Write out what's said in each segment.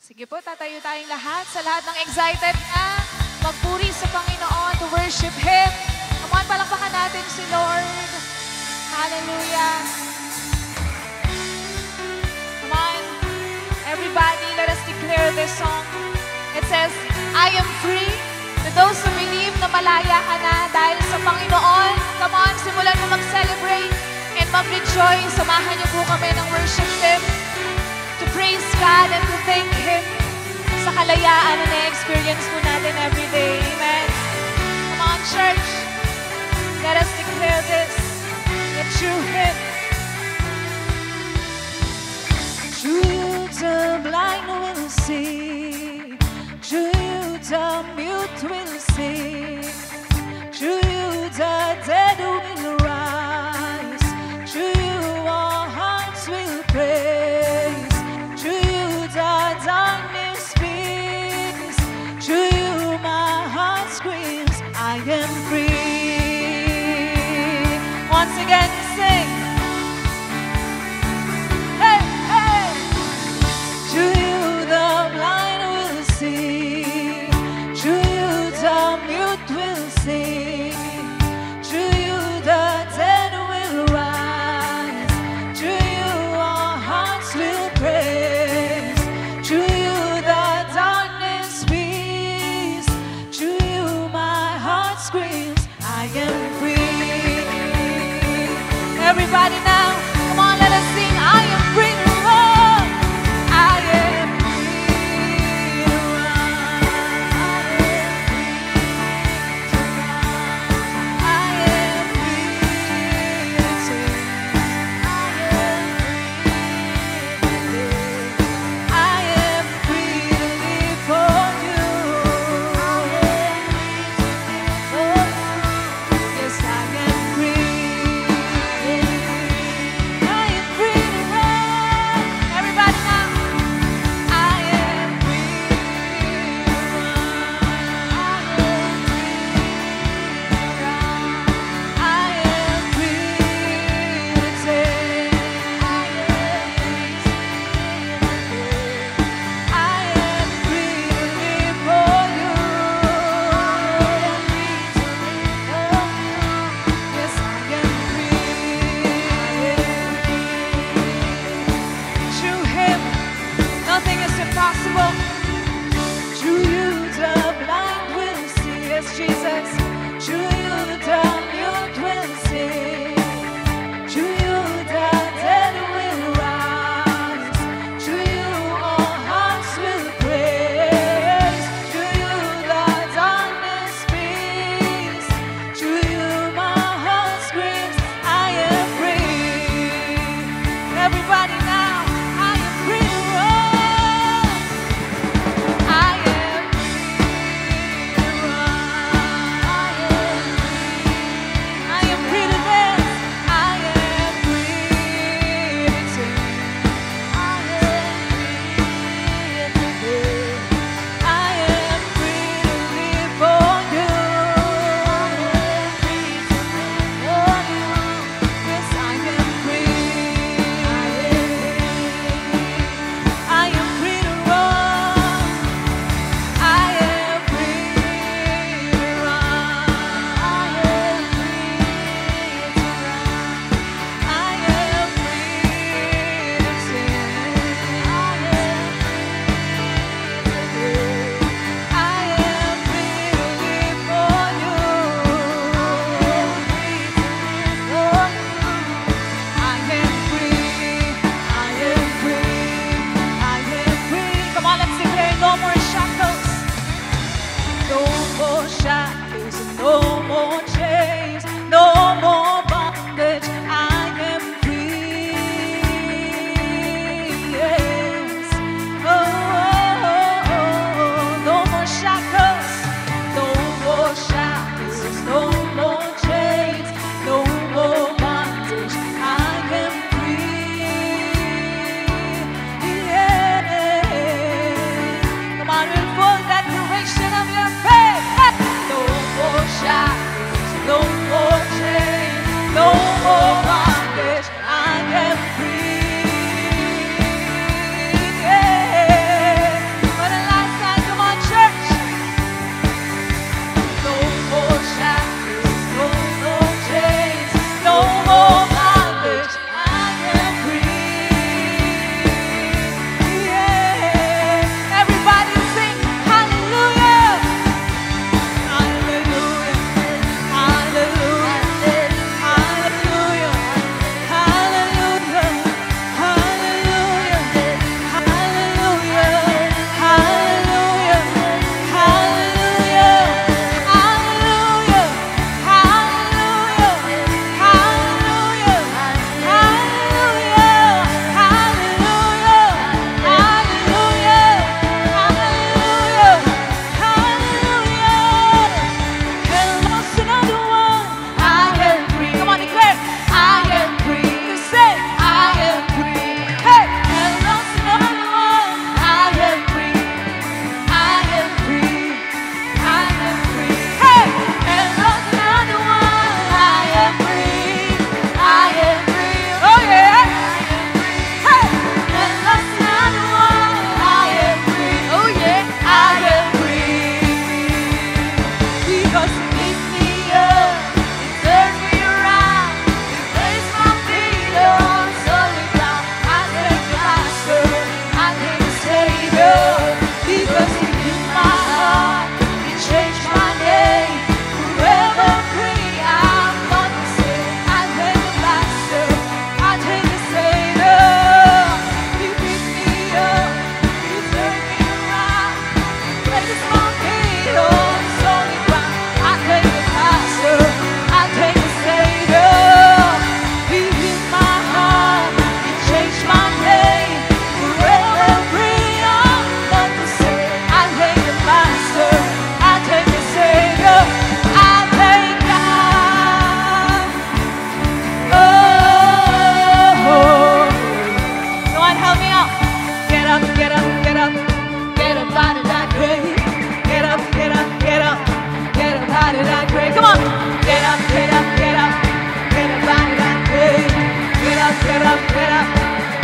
Sige po, tatayo tayong lahat. Sa lahat ng excited na magpuri sa Panginoon, to worship Him. Come on, palakpakan natin si Lord. Hallelujah. Come on, everybody, let us declare this song. It says, I am free. To those who believe na malaya ka na dahil sa Panginoon. Come on, simulan mo mag-celebrate and mag-rejoice. Samahan niyo po kami ng worship Him. To praise God and to thank Him sa kalayaan na na-experience po natin every day. Amen. Come on, church. Let us declare this. That through Him, through you the blind will see, through you the mute will sing, through you the dead will rise, through you our hearts will praise. Darkness speaks, to you my heart screams, I am free. Once again sing. Hey, hey. To you the blind will see, to you the mute will sing, to you the dead will rise, to you our hearts will praise. To you the darkness speaks, to you my heart screams, I am free. Everybody now, come on, let us sing, I am free to run, I am free to run, I am free to sing, I am free to live. I am free to live for you. Yes, I am free. I am free to run. Everybody now. I am free to run. I am free to take. I am free to live for you. Yes, I am free. Through Him, nothing is impossible. Through you, the blind will see. Yes, Jesus. Through you, the mute will sing. Through you, the dead will rise. Through you, all hearts will praise. Through you, the darkness speaks. Through you, my heart screams, I am free. Everybody now, I am free to run. I am free to run. I am up, get up, get up. Get up out of that grave. Get up, get up, get up. Get up out of that grave. Come on. Get up, get up, get up. Get up out of that grave. Get up, get up, get up.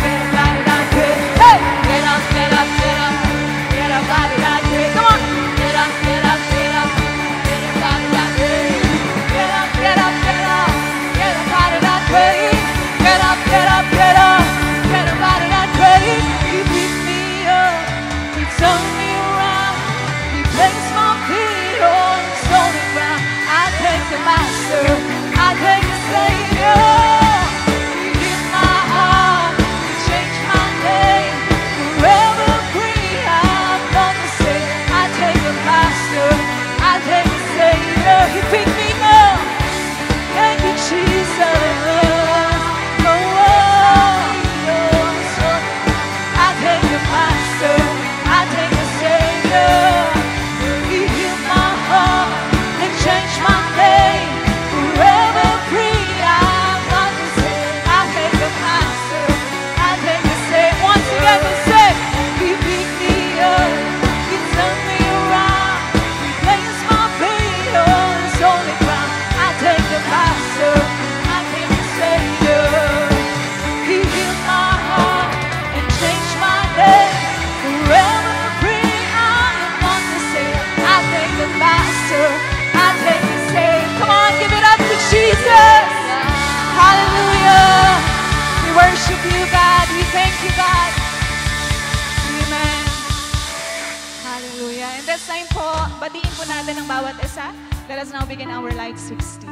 Get up out of that grave. Hey! Get up, get up, get up. Get up out of that grave. Come on. Get up, get up, get up. Get up out of that grave. Get up, get up, get up. Get up out of that grave. Get up, get up, get up. Get up out of that grave. You pick me up. You turn me around. You place my feet on solid ground. I thank the Master. I thank the Savior. You heal my heart. You change my name. Forever free. I'm not the same. I thank the Master. I thank the Savior. You pick me up. Thank you, Jesus. Worship you, God. We thank you, God. Amen. Hallelujah. And this time po, batiin po natin ang bawat isa. Let us now begin our Light 60.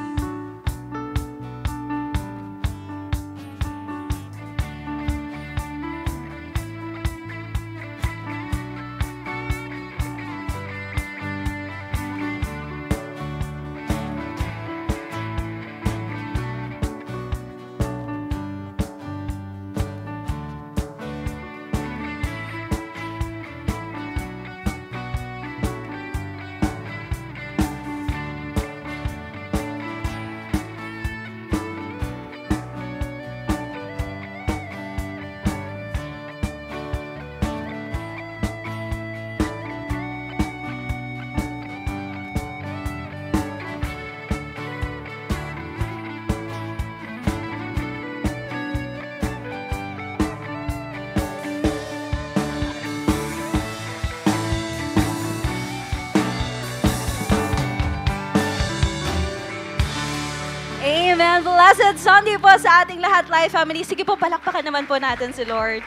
Amen. Blessed Sunday po sa ating lahat, Life Family. Sige po, palakpakan naman po natin si Lord.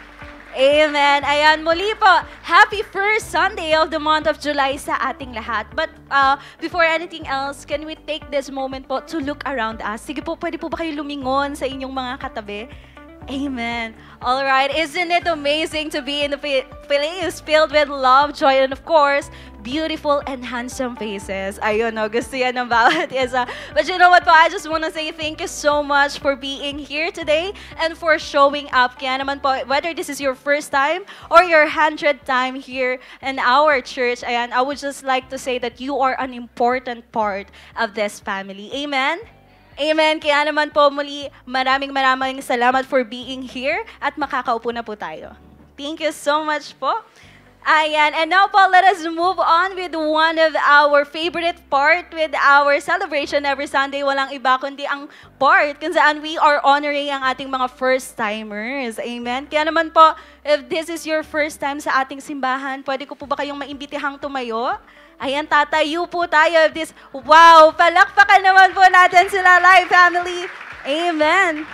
Amen. Ayan, muli po, happy first Sunday of the month of July sa ating lahat. But before anything else, can we take this moment po to look around us? Sige po, pwede po ba kayo lumingon sa inyong mga katabi? Amen. All right. Isn't it amazing to be in the place filled with love, joy, and of course, beautiful and handsome faces. Ayun, no, gusto yan ng bawat isa. But you know what po, I just want to say thank you so much for being here today and for showing up. Kaya naman po, whether this is your first time or your 100th time here in our church, ayan, I would just like to say that you are an important part of this family. Amen? Amen. Kaya naman po muli, maraming salamat for being here at makakaupo na po tayo. Thank you so much po. Ayan. And now po, let us move on with one of our favorite part with our celebration every Sunday. Walang iba kundi ang part kung saan we are honoring ang ating mga first-timers. Amen. Kaya naman po, if this is your first time sa ating simbahan, pwede ko po ba kayong maimbitihang tumayo? Ayan, tatayo po tayo of this. Wow, palakpakan naman po natin sila, Life Family. Amen.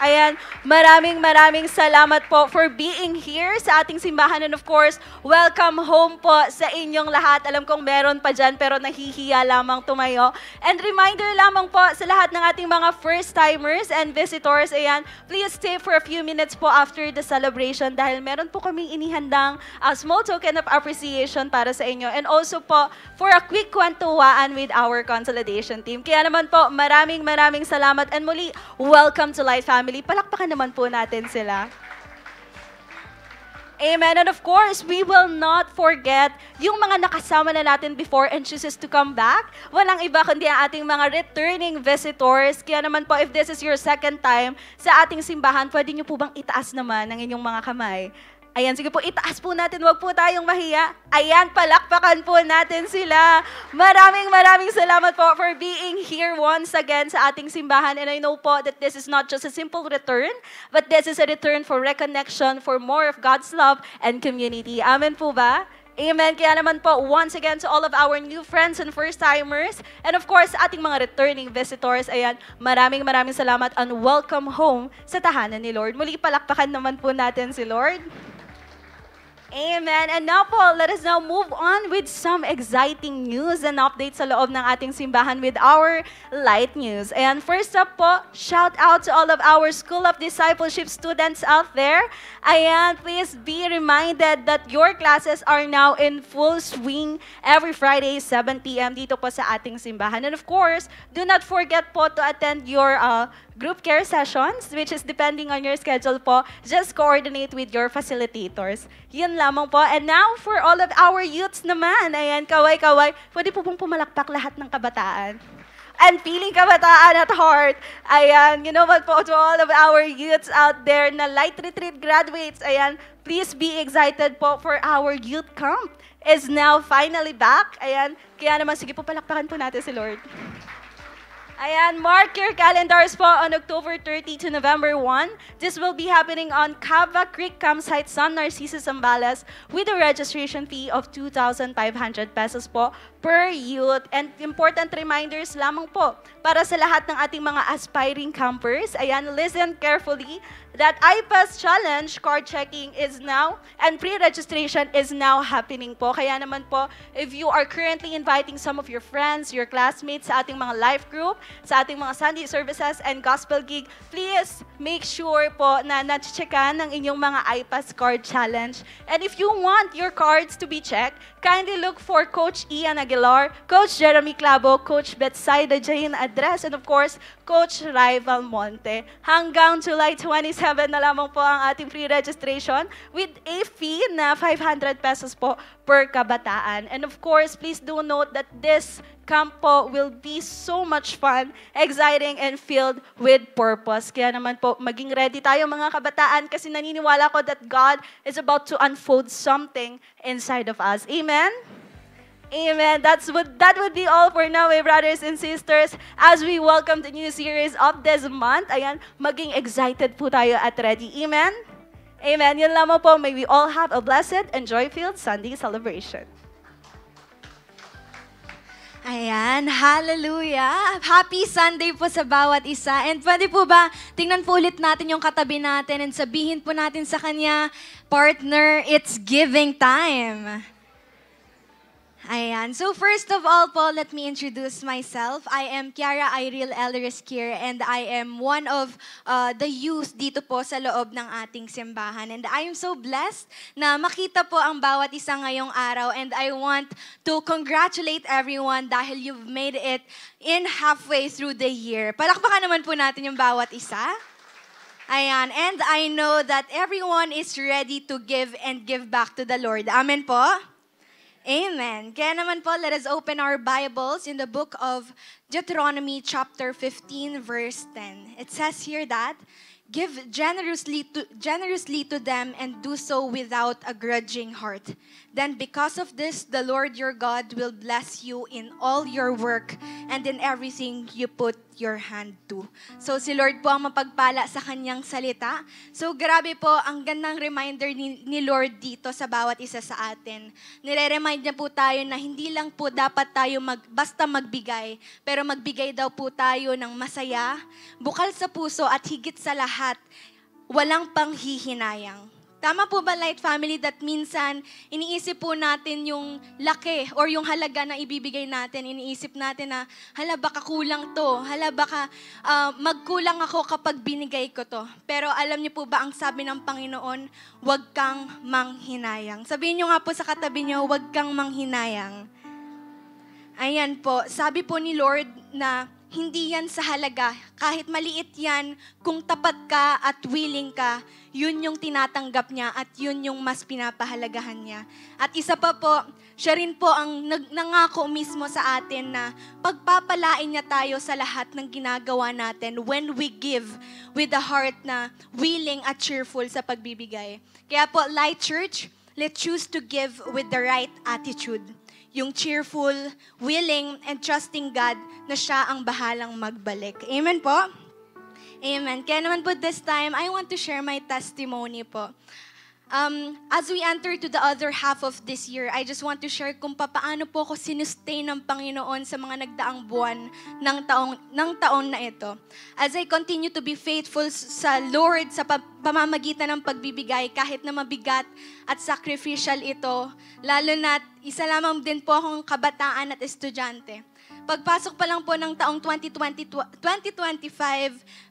Ayan, maraming salamat po for being here sa ating simbahan. And of course, welcome home po sa inyong lahat. Alam kong meron pa dyan pero nahihiya lamang tumayo. And reminder lamang po sa lahat ng ating mga first-timers and visitors, ayan, please stay for a few minutes po after the celebration dahil meron po kaming inihandang small token of appreciation para sa inyo. And also po, for a quick kwentuhaan with our consolidation team. Kaya naman po, maraming salamat. And muli, welcome to Life Family. Palakpakan naman po natin sila. Amen. And of course, we will not forget yung mga nakasama na natin before and chooses to come back. Walang iba kundi ang ating mga returning visitors. Kaya naman po, if this is your second time sa ating simbahan, pwede nyo po bang itaas naman ang inyong mga kamay? Ayan, sige po, itaas po natin, wag po tayong mahiya. Ayan, palakpakan po natin sila. Maraming salamat po for being here once again sa ating simbahan. And I know po that this is not just a simple return, but this is a return for reconnection, for more of God's love and community. Amen po ba? Amen. Kaya naman po, once again to all of our new friends and first-timers, and of course, ating mga returning visitors, ayan, maraming salamat and welcome home sa tahanan ni Lord. Muli, palakpakan naman po natin si Lord. Amen. And now po, let us now move on with some exciting news and updates sa loob ng ating simbahan with our light news. And first up po, shout out to all of our School of Discipleship students out there. Ayan, please be reminded that your classes are now in full swing every Friday, 7 p.m. dito po sa ating simbahan. And of course, do not forget po to attend your group care sessions, which is depending on your schedule po, just coordinate with your facilitators. Yun lamang po. And now, for all of our youths naman, ayan, kaway-kaway, pwede po pong pumalakpak lahat ng kabataan. And feeling kabataan at heart, ayan, you know what po, to all of our youths out there na Light Retreat graduates, ayan, please be excited po for our youth camp is now finally back. Ayan, kaya naman, sige po, palakpakan po natin si Lord. Ayan, mark your calendars po on October 30 to November 1. This will be happening on Cava Creek Campsite, San Narciso, Zambales, with a registration fee of 2,500 pesos po per youth. And important reminders lamang po para sa lahat ng ating mga aspiring campers. Ayan, listen carefully that IPAS Challenge card checking is now and pre-registration is now happening po. Kaya naman po, if you are currently inviting some of your friends, your classmates sa ating mga life group, sa ating mga Sunday services and gospel gig, please make sure po na na-checkan ng inyong mga IPAS card challenge. And if you want your cards to be checked, kindly look for Coach Ian Aguilar, Coach Jeremy Clavo, Coach Betsaida Jane Adres, and of course, Coach Rai Valmonte. Hanggang July 27 na lamang po ang ating free registration with a fee na 500 pesos po per kabataan. And of course, please do note that this camp po will be so much fun, exciting, and filled with purpose. Kaya naman po, maging ready tayo mga kabataan kasi naniniwala ko that God is about to unfold something inside of us. Amen? Amen. That would be all for now, my brothers and sisters. As we welcome the new series of this month, ayan, maging excited po tayo at ready. Amen? Amen. Yun lamang po. May we all have a blessed and joy-filled Sunday celebration. Ayan, hallelujah. Happy Sunday po sa bawat isa. And pwede po ba, tingnan po ulit natin yung katabi natin and sabihin po natin sa kanya, partner, it's giving time. Ayan. So first of all po, let me introduce myself. I am Kiara Iril Elrisquier and I am one of the youth dito po sa loob ng ating simbahan. And I am so blessed na makita po ang bawat isa ngayong araw and I want to congratulate everyone dahil you've made it in halfway through the year. Palakpakan naman po natin yung bawat isa. Ayan. And I know that everyone is ready to give and give back to the Lord. Amen po? Amen. Kaya naman po, let us open our Bibles in the book of Deuteronomy chapter 15, verse 10. It says here that, give generously to them and do so without a grudging heart. Then because of this, the Lord your God will bless you in all your work and in everything you put your hand to. So si Lord po ang mapagpala sa kanyang salita. So grabe po, ang gandang reminder ni Lord dito sa bawat isa sa atin. Nire-remind niya po tayo na hindi lang po dapat tayo basta magbigay, pero magbigay daw po tayo ng masaya, bukal sa puso at higit sa lahat, walang panghihinayang. Tama po ba, Light Family, that minsan iniisip po natin yung laki or yung halaga na ibibigay natin. Iniisip natin na, hala baka kulang to, hala baka magkulang ako kapag binigay ko to. Pero alam niyo po ba ang sabi ng Panginoon, huwag kang manghinayang. Sabihin niyo nga po sa katabi niyo, huwag kang manghinayang. Ayan po, sabi po ni Lord na hindi yan sa halaga. Kahit maliit yan, kung tapat ka at willing ka, yun yung tinatanggap niya at yun yung mas pinapahalagahan niya. At isa pa po, siya rin po ang nangako mismo sa atin na pagpapalain niya tayo sa lahat ng ginagawa natin when we give with a heart na willing at cheerful sa pagbibigay. Kaya po, Light Church, let's choose to give with the right attitude. Yung cheerful, willing, and trusting God na siya ang bahalang magbalik. Amen po? Amen. Kaya naman po this time, I want to share my testimony po. As we enter to the other half of this year, I just want to share kung paano po ako sinustain ng Panginoon sa mga nagdaang buwan ng taon na ito. As I continue to be faithful sa Lord sa pamamagitan ng pagbibigay, kahit na mabigat at sacrificial ito, lalo na isa lamang din po akong kabataan at estudyante. Pagpasok pa lang po ng taong 2025,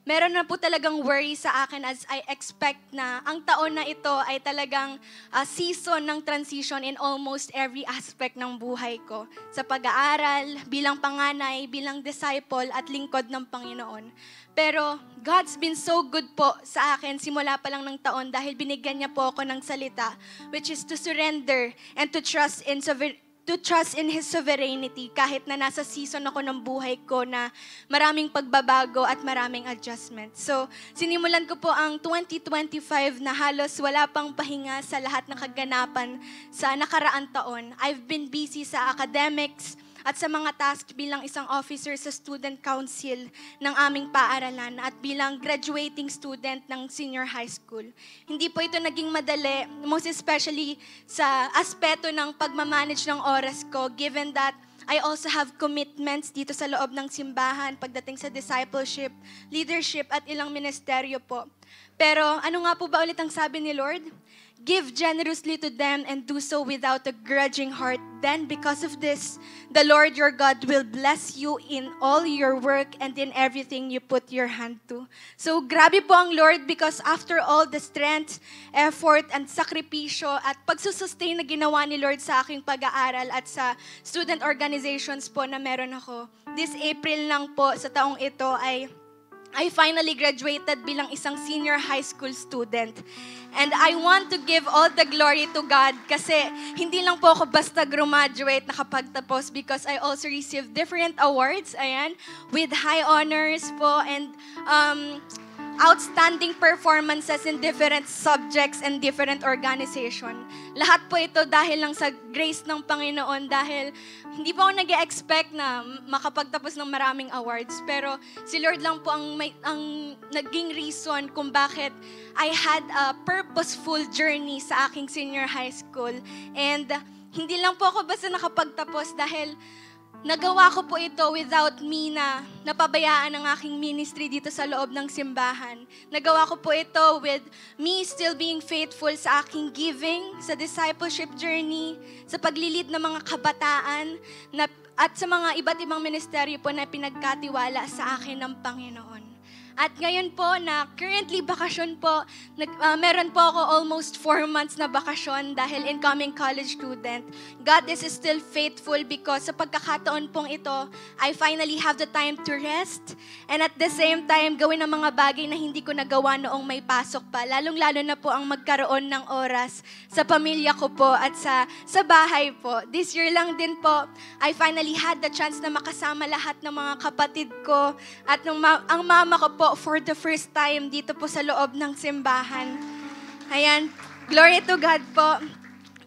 meron na po talagang worry sa akin as I expect na ang taon na ito ay talagang season ng transition in almost every aspect ng buhay ko. Sa pag-aaral, bilang panganay, bilang disciple at lingkod ng Panginoon. Pero God's been so good po sa akin simula pa lang ng taon dahil binigyan niya po ako ng salita, which is to surrender and to trust in His sovereignty kahit na nasa season ako ng buhay ko na maraming pagbabago at maraming adjustment. So, sinimulan ko po ang 2025 na halos wala pang pahinga sa lahat ng kaganapan sa nakaraang taon. I've been busy sa academics at sa mga tasks bilang isang officer sa student council ng aming paaralan at bilang graduating student ng senior high school. Hindi po ito naging madali, most especially sa aspeto ng pagmamanage ng oras ko, given that I also have commitments dito sa loob ng simbahan pagdating sa discipleship, leadership at ilang ministeryo po. Pero ano nga po ba ulit ang sabi ni Lord? Give generously to them and do so without a grudging heart. Then, because of this, the Lord your God will bless you in all your work and in everything you put your hand to. So, grabe po ang Lord because after all the strength, effort, and sakripisyo at pagsusustain na ginawa ni Lord sa aking pag-aaral at sa student organizations po na meron ako, this April lang po sa taong ito I finally graduated bilang isang senior high school student. And I want to give all the glory to God kasi hindi lang po ako basta graduate nakapagtapos because I also received different awards, ayan, with high honors po and outstanding performances in different subjects and different organization. Lahat po ito dahil lang sa grace ng Panginoon dahil hindi po ako nag-expect na makapagtapos ng maraming awards. Pero si Lord lang po ang naging reason kung bakit I had a purposeful journey sa aking senior high school. And hindi lang po ako basta nakapagtapos dahil nagawa ko po ito without me na napabayaan ang aking ministry dito sa loob ng simbahan. Nagawa ko po ito with me still being faithful sa aking giving, sa discipleship journey, sa paglilid ng mga kabataan, at sa mga iba't ibang ministeryo po na pinagkatiwala sa akin ng Panginoon. At ngayon po na currently bakasyon po, meron po ako almost 4 months na bakasyon dahil incoming college student. God is still faithful because sa pagkakataon pong ito, I finally have the time to rest and at the same time gawin ang mga bagay na hindi ko nagawa noong may pasok pa. Lalong-lalo na po ang magkaroon ng oras sa pamilya ko po at sa bahay po. This year lang din po, I finally had the chance na makasama lahat ng mga kapatid ko at ang mama ko po for the first time dito po sa loob ng simbahan. Ayan, glory to God po.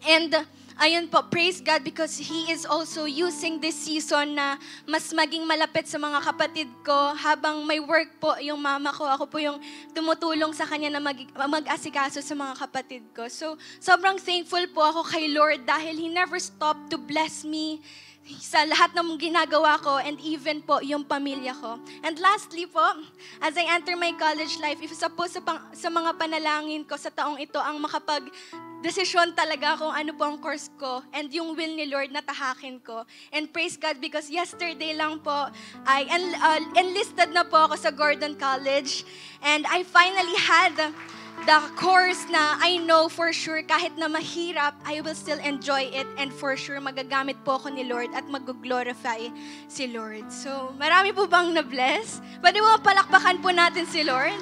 And ayun po, praise God because He is also using this season na mas maging malapit sa mga kapatid ko habang may work po yung mama ko. Ako po yung tumutulong sa kanya na mag-asikaso sa mga kapatid ko. So, sobrang thankful po ako kay Lord dahil He never stopped to bless me sa lahat ng ginagawa ko and even po yung pamilya ko. And lastly po, as I enter my college life, if suppose sa mga panalangin ko sa taong ito ang makapag-desisyon talaga kung ano po ang course ko and yung will ni Lord na tahakin ko. And praise God because yesterday lang po, I enlisted na po ako sa Gordon College and I finally had the course na I know for sure kahit na mahirap, I will still enjoy it and for sure magagamit po ako ni Lord at mag-glorify si Lord. So, marami po bang na-bless? Pwede mo palakpakan po natin si Lord?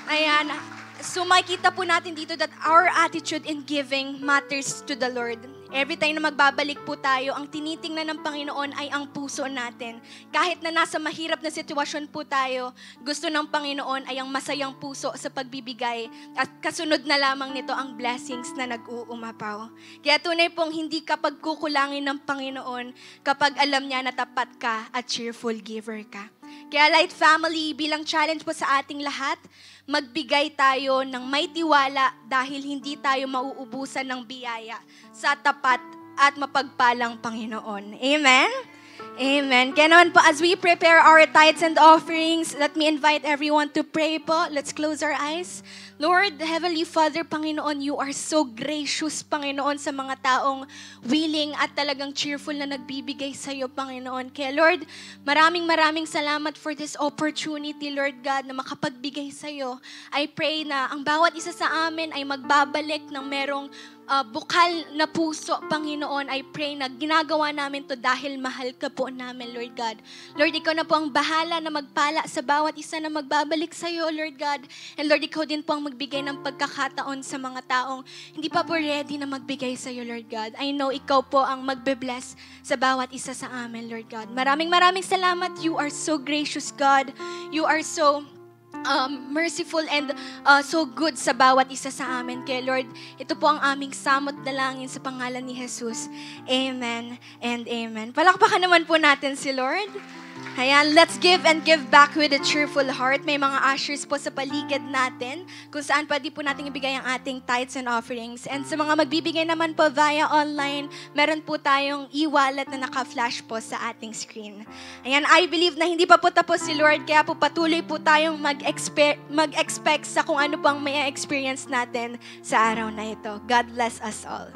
Ayan. So, makikita po natin dito that our attitude in giving matters to the Lord. Every time na magbabalik po tayo, ang tinitingnan ng Panginoon ay ang puso natin. Kahit na nasa mahirap na sitwasyon po tayo, gusto ng Panginoon ay ang masayang puso sa pagbibigay. At kasunod na lamang nito ang blessings na nag-uumapaw. Kaya tunay pong hindi ka pagkukulangin ng Panginoon kapag alam niya na tapat ka at cheerful giver ka. Kaya Light Family, bilang challenge po sa ating lahat, magbigay tayo ng may tiwala dahil hindi tayo mauubusan ng biyaya sa tapat at mapagpalang Panginoon. Amen? Amen. Kaya naman po, as we prepare our tithes and offerings, let me invite everyone to pray po. Let's close our eyes. Lord, Heavenly Father, Panginoon, you are so gracious, Panginoon, sa mga taong willing at talagang cheerful na nagbibigay sa iyo, Panginoon. Kaya Lord, maraming salamat for this opportunity, Lord God, na makapagbigay sa iyo. I pray na ang bawat isa sa amin ay magbabalik ng merong bukal na puso, Panginoon. I pray na ginagawa namin to dahil mahal ka po namin, Lord God. Lord, ikaw na po ang bahala na magpala sa bawat isa na magbabalik sa iyo, Lord God. And Lord, ikaw din po ang magbigay ng pagkakataon sa mga taong hindi pa po ready na magbigay sa iyo, Lord God. I know ikaw po ang magbe-bless sa bawat isa sa amin, Lord God. Maraming salamat. You are so gracious, God. You are so merciful and so good sa bawat isa sa amin. Kaya Lord, ito po ang aming samot dalangin sa pangalan ni Jesus. Amen and amen. Palakpakan naman po natin si Lord. Ayan, let's give and give back with a cheerful heart. May mga ushers po sa paligid natin kung saan pwede po natin ibigay ang ating tithes and offerings. And sa mga magbibigay naman po via online, meron po tayong e-wallet na naka-flash po sa ating screen. Ayan, I believe na hindi pa po tapos si Lord, kaya po patuloy po tayong mag-expect sa kung ano pang may experience natin sa araw na ito. God bless us all.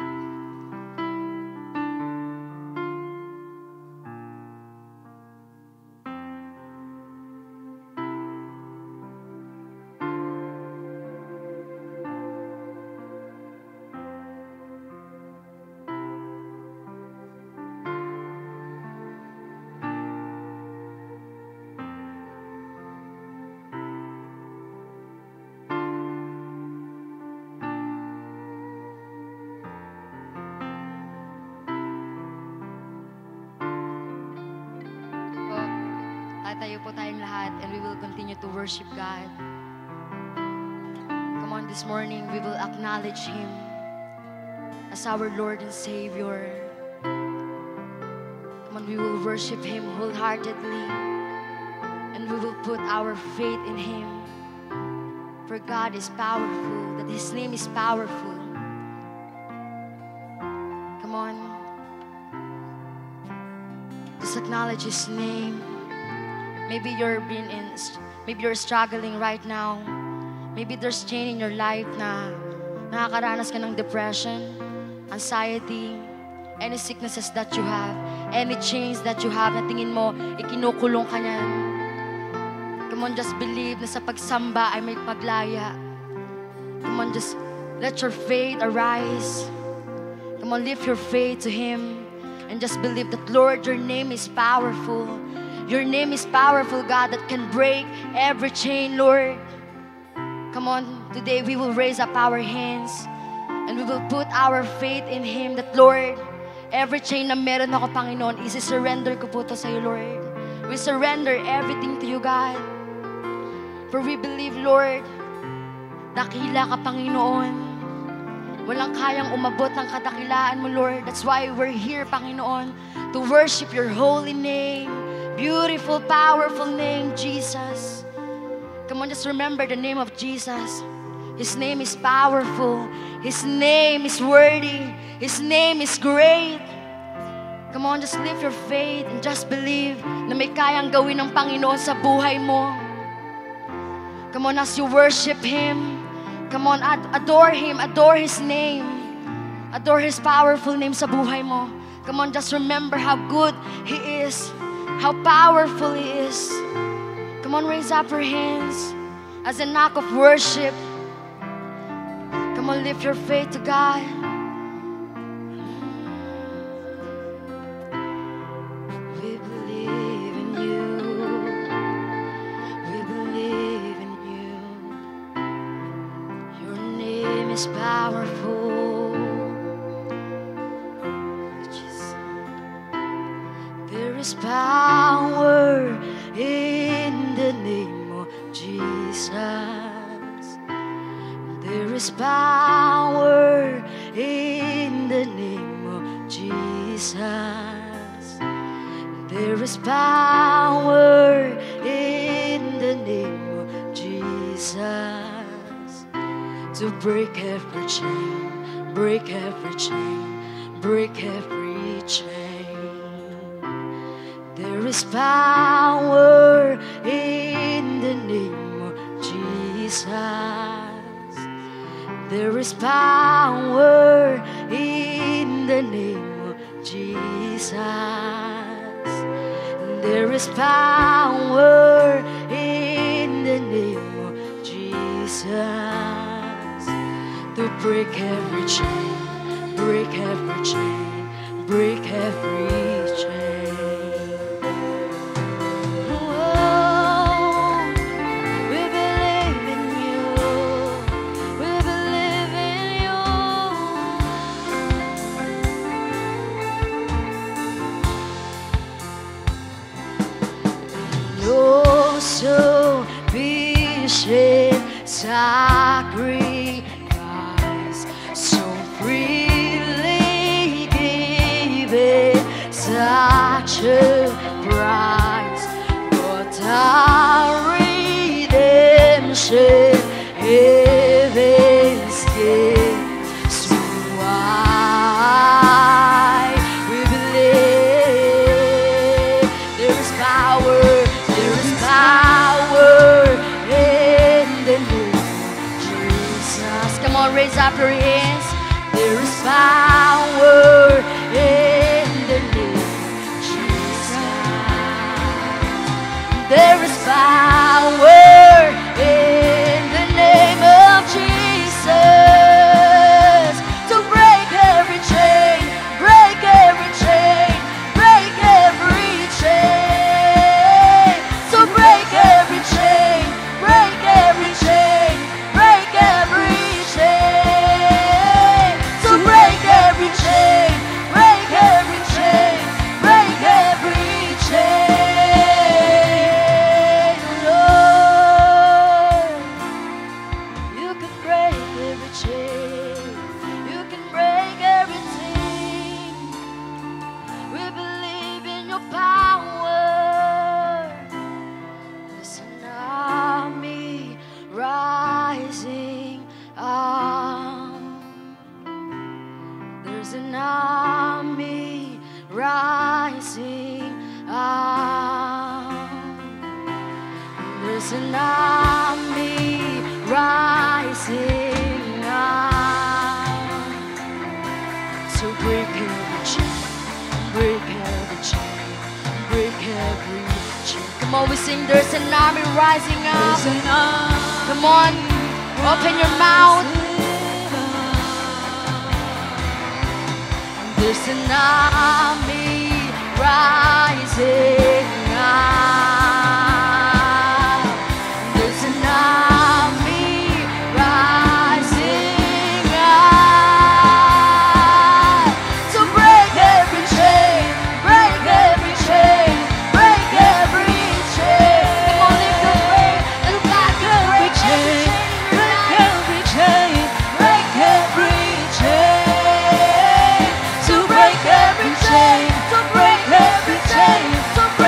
Tayo po tayong lahat and we will continue to worship God. Come on, this morning we will acknowledge Him as our Lord and Savior. Come on, we will worship Him wholeheartedly and we will put our faith in Him. For God is powerful, that His name is powerful. Come on, just acknowledge His name. Maybe you're struggling right now. Maybe there's pain in your life na nakakaranas ka ng depression, anxiety, any sicknesses that you have, any chains that you have na tingin mo, ikinukulong ka niyan. Come on, just believe na sa pagsamba ay may paglaya. Come on, just let your faith arise. Come on, lift your faith to Him and just believe that, Lord, your name is powerful. Your name is powerful, God, that can break every chain, Lord. Come on, today we will raise up our hands and we will put our faith in Him that, Lord, every chain na meron ako, Panginoon, isi-surrender ko po to sa iyo, Lord. We surrender everything to you, God. For we believe, Lord, dakila ka, Panginoon. Walang kayang umabot ng kadakilaan mo, Lord. That's why we're here, Panginoon, to worship your holy name. Beautiful, powerful name, Jesus. Come on, just remember the name of Jesus. His name is powerful. His name is worthy. His name is great. Come on, just lift your faith and just believe na may kayang gawin ng Panginoon sa buhay mo. Come on, as you worship Him, come on, adore Him, adore His name. Adore His powerful name sa buhay mo. Come on, just remember how good He is. How powerful He is. Come on, raise up your hands as an act of worship. Come on, lift your faith to God. We believe in you. We believe in you. Your name is powerful. There is power in the name of Jesus. There is power in the name of Jesus. There is power in the name of Jesus to break every chain, break every chain, break every chain. There is power in the name of Jesus. There is power in the name of Jesus. There is power in the name of Jesus to break every chain, break every chain, break every chain. Oh, we believe in you. We believe in you. No sufficient sacrifice, so freely given, such a price, but our redemption, heaven's gift. So why we believe there is power in the name of Jesus. Come on, raise up your hands. There is power in the name of Jesus. There is power in the name of Jesus to break every chain, break every chain, break every chain, to break every chain, break every chain, break every chain, to break every chain, break every chain, break every chain. Lord, you can break every chain, you can break everything. We believe in your power. There's an army rising up. There's an army rising up. There's an army rising up. So break every chain, break every chain, break every chain. Come on, we sing. There's an army rising up. Come on, open your mouth. There's an army rising up. There's an army rising up. So break every chain, break every chain, break every chain. Come on, lift your faith and God can break every chain, break every chain, break every chain. To break every chain, to break every chain, to break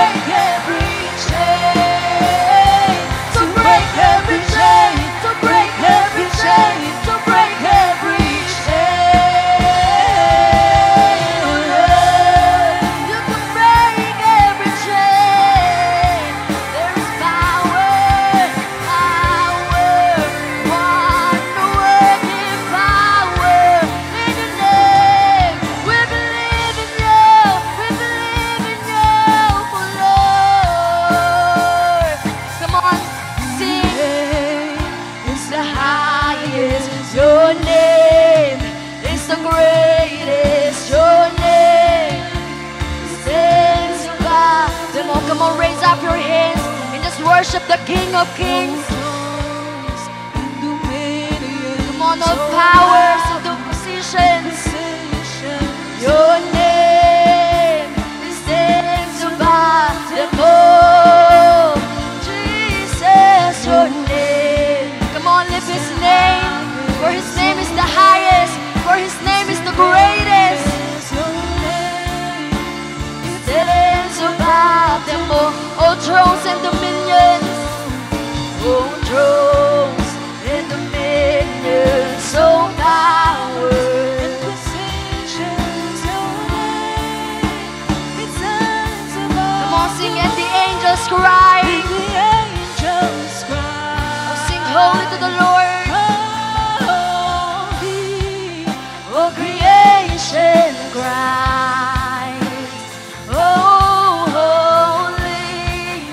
Worship the King of Kings. Come on, all powers and the positions. Your name stands above them all. Jesus, your name. Come on, lift His name. For His name is the highest. For His name is the greatest. Stands above them all thrones and dominions. Oh, thrones and dominions. So power and positions. Come on, sing and the angels cry. Oh, sing holy to the Lord. Oh, creation cries. Oh, holy.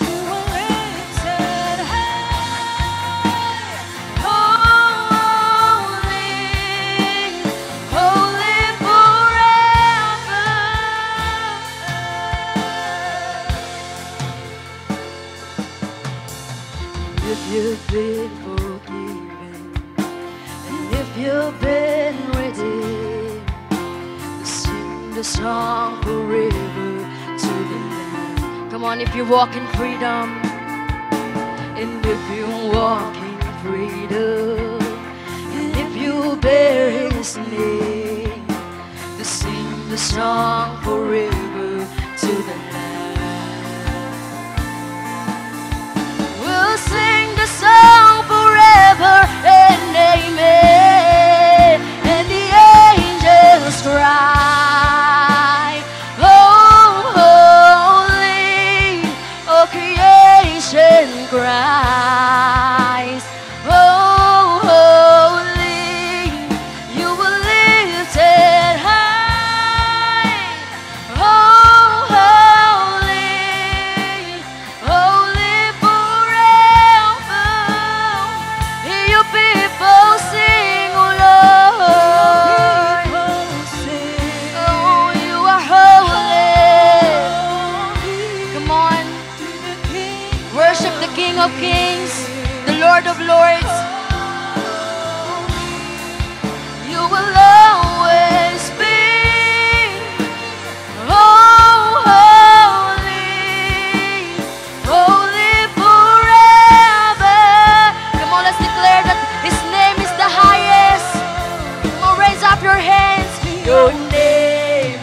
You were lifted high. Holy, holy forever. If you've been forgiven, and if you've been redeemed, sing the song forever to the Lamb. Come on, if you walk in freedom, and if you walk in freedom, and if you bear His name, to sing the song forever to the Lamb. We'll sing the song forever and amen. And the angels cry, oh, holy. Oh, creation cries, oh, holy. You were lifted high, oh, holy, holy forever. Hear your people sing, oh Lord. Oh, you are holy. Come on, worship the King of Kings, the Lord of Lords. You will always be, oh, holy, holy forever. Come on, let's declare that His name is the highest. Come on, raise up your hands. Your name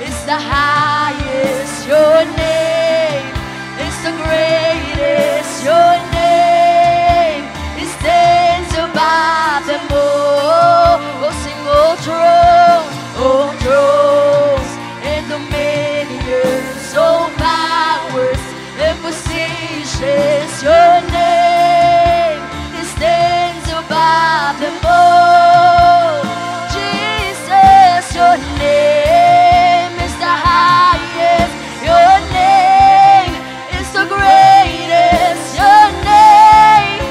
is the highest. Your name is the greatest. Your name stands above them all. Oh, sing, oh, thrones and dominions, oh, powers and positions. Your name stands above them all. Jesus, your name is the highest. Your name is the greatest. Your name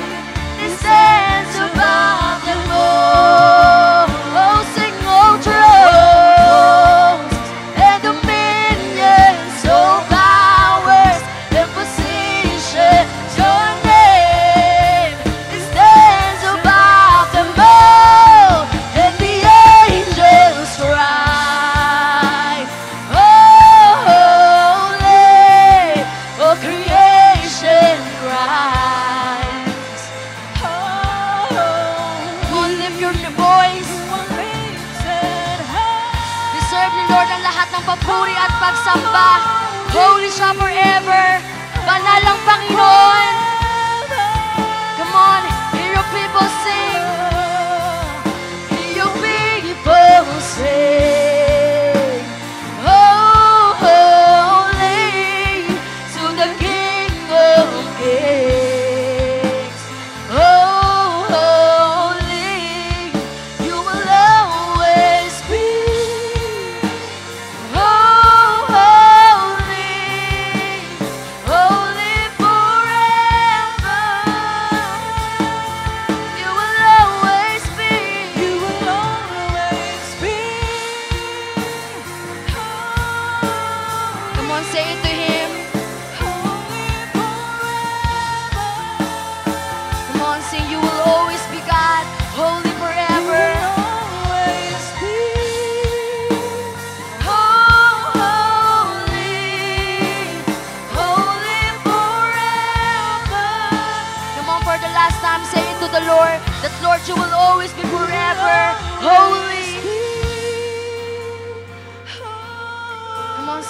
stands above them all. Oh, sing, oh, thrones and dominions, oh, powers and positions. Your name stands above them all. And the angels cry, oh, holy. Oh, creation cries. Come on, lift your voice. Deserve ni Lord ang lahat ng papuri at pagsamba. Holy siya forever. Banal ang Panginoon. Come on, hear your people sing. Hear your people sing. Oh, holy to the King of Kings. Oh, holy, you will always be. Oh, holy, holy forever.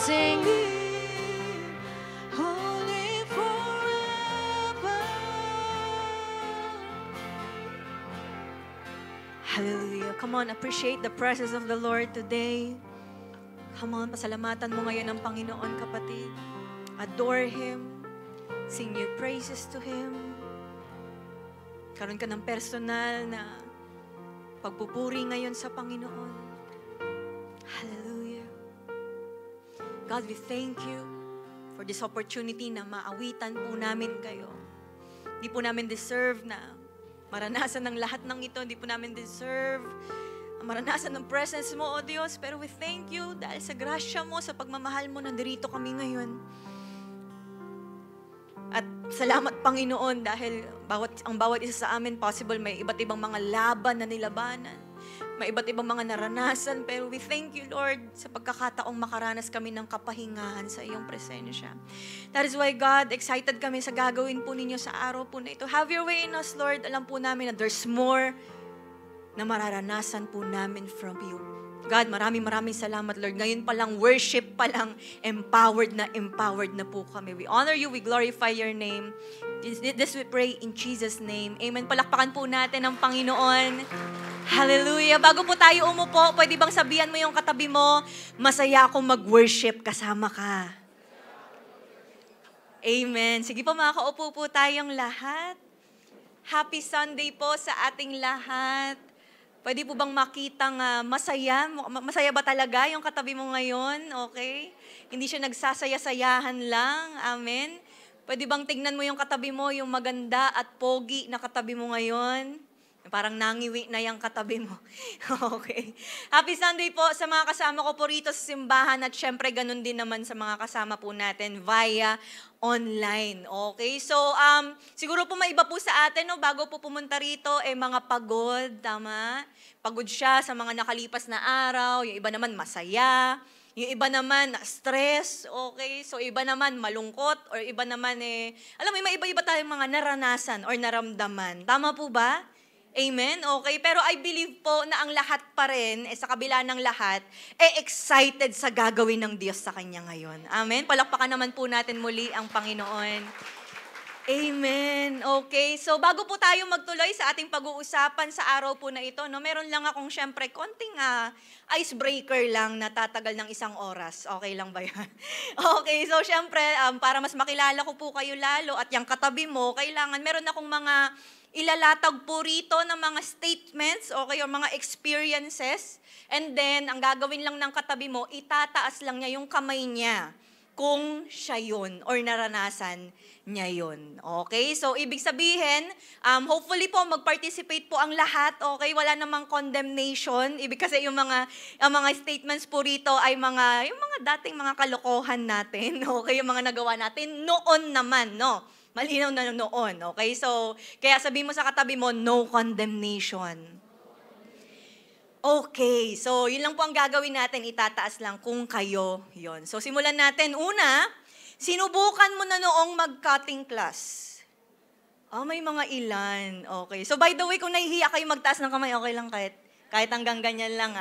sing. Holy forever. Hallelujah. Come on, appreciate the presence of the Lord today. Come on, pasalamatan mo ngayon ang Panginoon, kapatid. Adore Him. Sing your praises to Him. Karoon ka ng personal na pagpupuri ngayon sa Panginoon. Hallelujah. God, we thank you for this opportunity na maawitan po namin kayo. Hindi po namin deserve na maranasan ng lahat ng ito. Hindi po namin deserve maranasan ng presence mo, O Diyos. Pero we thank you dahil sa grasya mo, sa pagmamahal mo, nandirito kami ngayon. At salamat, Panginoon, dahil ang bawat isa sa amin, possible may iba't ibang mga laban na nilabanan. May iba't ibang mga naranasan. Pero we thank you, Lord, sa pagkakataong makaranas kami ng kapahingahan sa iyong presensya. That is why, God, excited kami sa gagawin po ninyo sa araw po na ito. Have your way in us, Lord. Alam po namin na there's more na mararanasan po namin from you. God, maraming salamat, Lord. Ngayon pa lang, worship pa lang, empowered na po kami. We honor you, we glorify your name. This we pray in Jesus' name. Amen. Palakpakan po natin ang Panginoon. Hallelujah. Bago po tayo umupo, pwede bang sabihan mo yung katabi mo, masaya akong mag-worship kasama ka. Amen. Sige po, makakaupo po tayong lahat. Happy Sunday po sa ating lahat. Pwede po bang makitang masaya? Masaya ba talaga yung katabi mo ngayon? Okay? Hindi siya nagsasaya-sayahan lang. Amen? Pwede bang tignan mo yung katabi mo, yung maganda at pogi na katabi mo ngayon? Parang nangiwi na yung katabi mo. Okay. Happy Sunday po sa mga kasama ko po rito sa simbahan at syempre ganun din naman sa mga kasama po natin via online. Okay? So, siguro po may iba po sa atin, no? Bago po pumunta rito, mga pagod, tama? Pagod siya sa mga nakalipas na araw. Yung iba naman masaya. Yung iba naman stress. Okay? So, iba naman malungkot or iba naman alam mo, may iba-iba tayong mga naranasan or naramdaman. Tama po ba? Amen? Okay? Pero I believe po na ang lahat pa rin, sa kabila ng lahat, excited sa gagawin ng Diyos sa Kanya ngayon. Amen? Palakpakan naman po natin muli ang Panginoon. Amen. Okay. So, bago po tayo magtuloy sa ating pag-uusapan sa araw po na ito, no, meron lang akong syempre konting icebreaker lang na tatagal ng 1 oras. Okay lang ba yan? Okay. So, syempre, para mas makilala ko po kayo lalo at yung katabi mo, kailangan, meron akong mga ilalatag po rito ng mga statements, okay, o mga experiences. And then, ang gagawin lang ng katabi mo, itataas lang niya yung kamay niya kung siya yun or naranasan niya yun. Okay? So, ibig sabihin, hopefully po, mag-participate po ang lahat. Okay? Wala namang condemnation. Kasi yung mga statements po rito ay yung mga dating mga kalokohan natin. Okay? Yung mga nagawa natin noon naman, no? Malinaw na noon, okay? So, kaya sabihin mo sa katabi mo, no condemnation. Okay, so yun lang po ang gagawin natin, itataas lang kung kayo yon. So, simulan natin. Una, sinubukan mo na noong mag-cutting class. May mga ilan. Okay, so by the way, kung nahihiya kayo magtaas ng kamay, okay lang kahit hanggang ganyan lang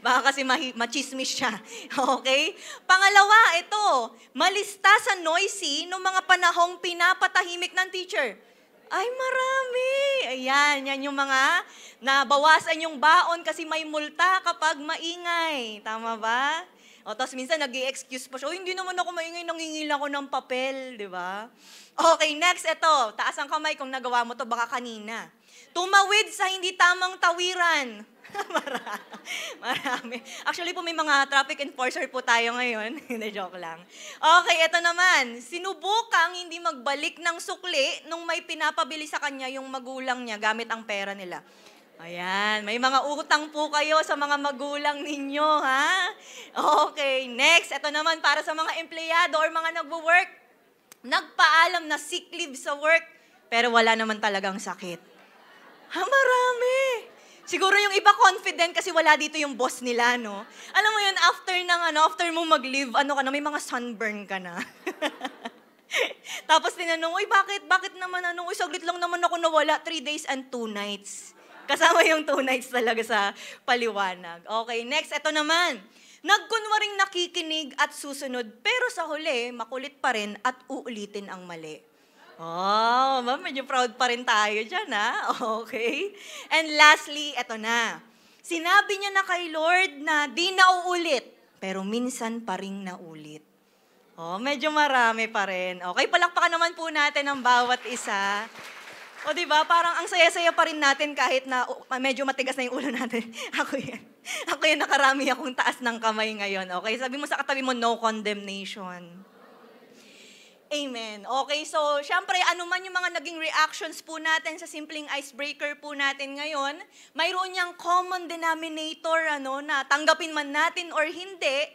baka kasi machismis siya. Okay? Pangalawa, ito, malista sa noisy noong mga panahong pinapatahimik ng teacher. Ay, marami. Ayan, yan yung mga nabawasan yung baon kasi may multa kapag maingay. Tama ba? Tapos minsan nag-i-excuse pa siya, hindi naman ako maingay, nangingil ako ng papel, di ba? Okay, next, ito, taas ang kamay kung nagawa mo to baka kanina. Tumawid sa hindi tamang tawiran. Marami. Actually po may mga traffic enforcer po tayo ngayon. Hindi, joke lang. Okay, ito naman. Sinubukang hindi magbalik ng sukli nung may pinapabili sa kanya yung magulang niya gamit ang pera nila. Ayan, may mga utang po kayo sa mga magulang ninyo, ha? Okay, next. Ito naman para sa mga empleyado or mga nagwo-work. Nagpaalam na sick leave sa work, pero wala naman talagang sakit. Marami. Siguro yung iba confident kasi wala dito yung boss nila, no? Alam mo yun, after mo mag-leave, may mga sunburn ka na. Tapos tinanong, bakit naman, saglit lang naman ako nawala, 3 days and 2 nights. Kasama yung 2 nights talaga sa paliwanag. Okay, next, ito naman. Nagkunwaring nakikinig at susunod, pero sa huli, makulit pa rin at uulitin ang mali. Oh, medyo proud pa rin tayo dyan, ha? Okay. And lastly, ito na. Sinabi niya na kay Lord na di na uulit, pero minsan pa rin naulit. Oh, medyo marami pa rin. Okay, palakpakan naman po natin ang bawat isa. O di ba, parang ang saya-saya pa rin natin kahit na medyo matigas na yung ulo natin. Ako yan. Ako yan, nakarami akong taas ng kamay ngayon. Okay, sabi mo sa katabi mo, no condemnation. Amen. Okay, so syempre, ano man yung mga naging reactions po natin sa simpleng icebreaker po natin ngayon, mayroon niyang common denominator, na tanggapin man natin or hindi,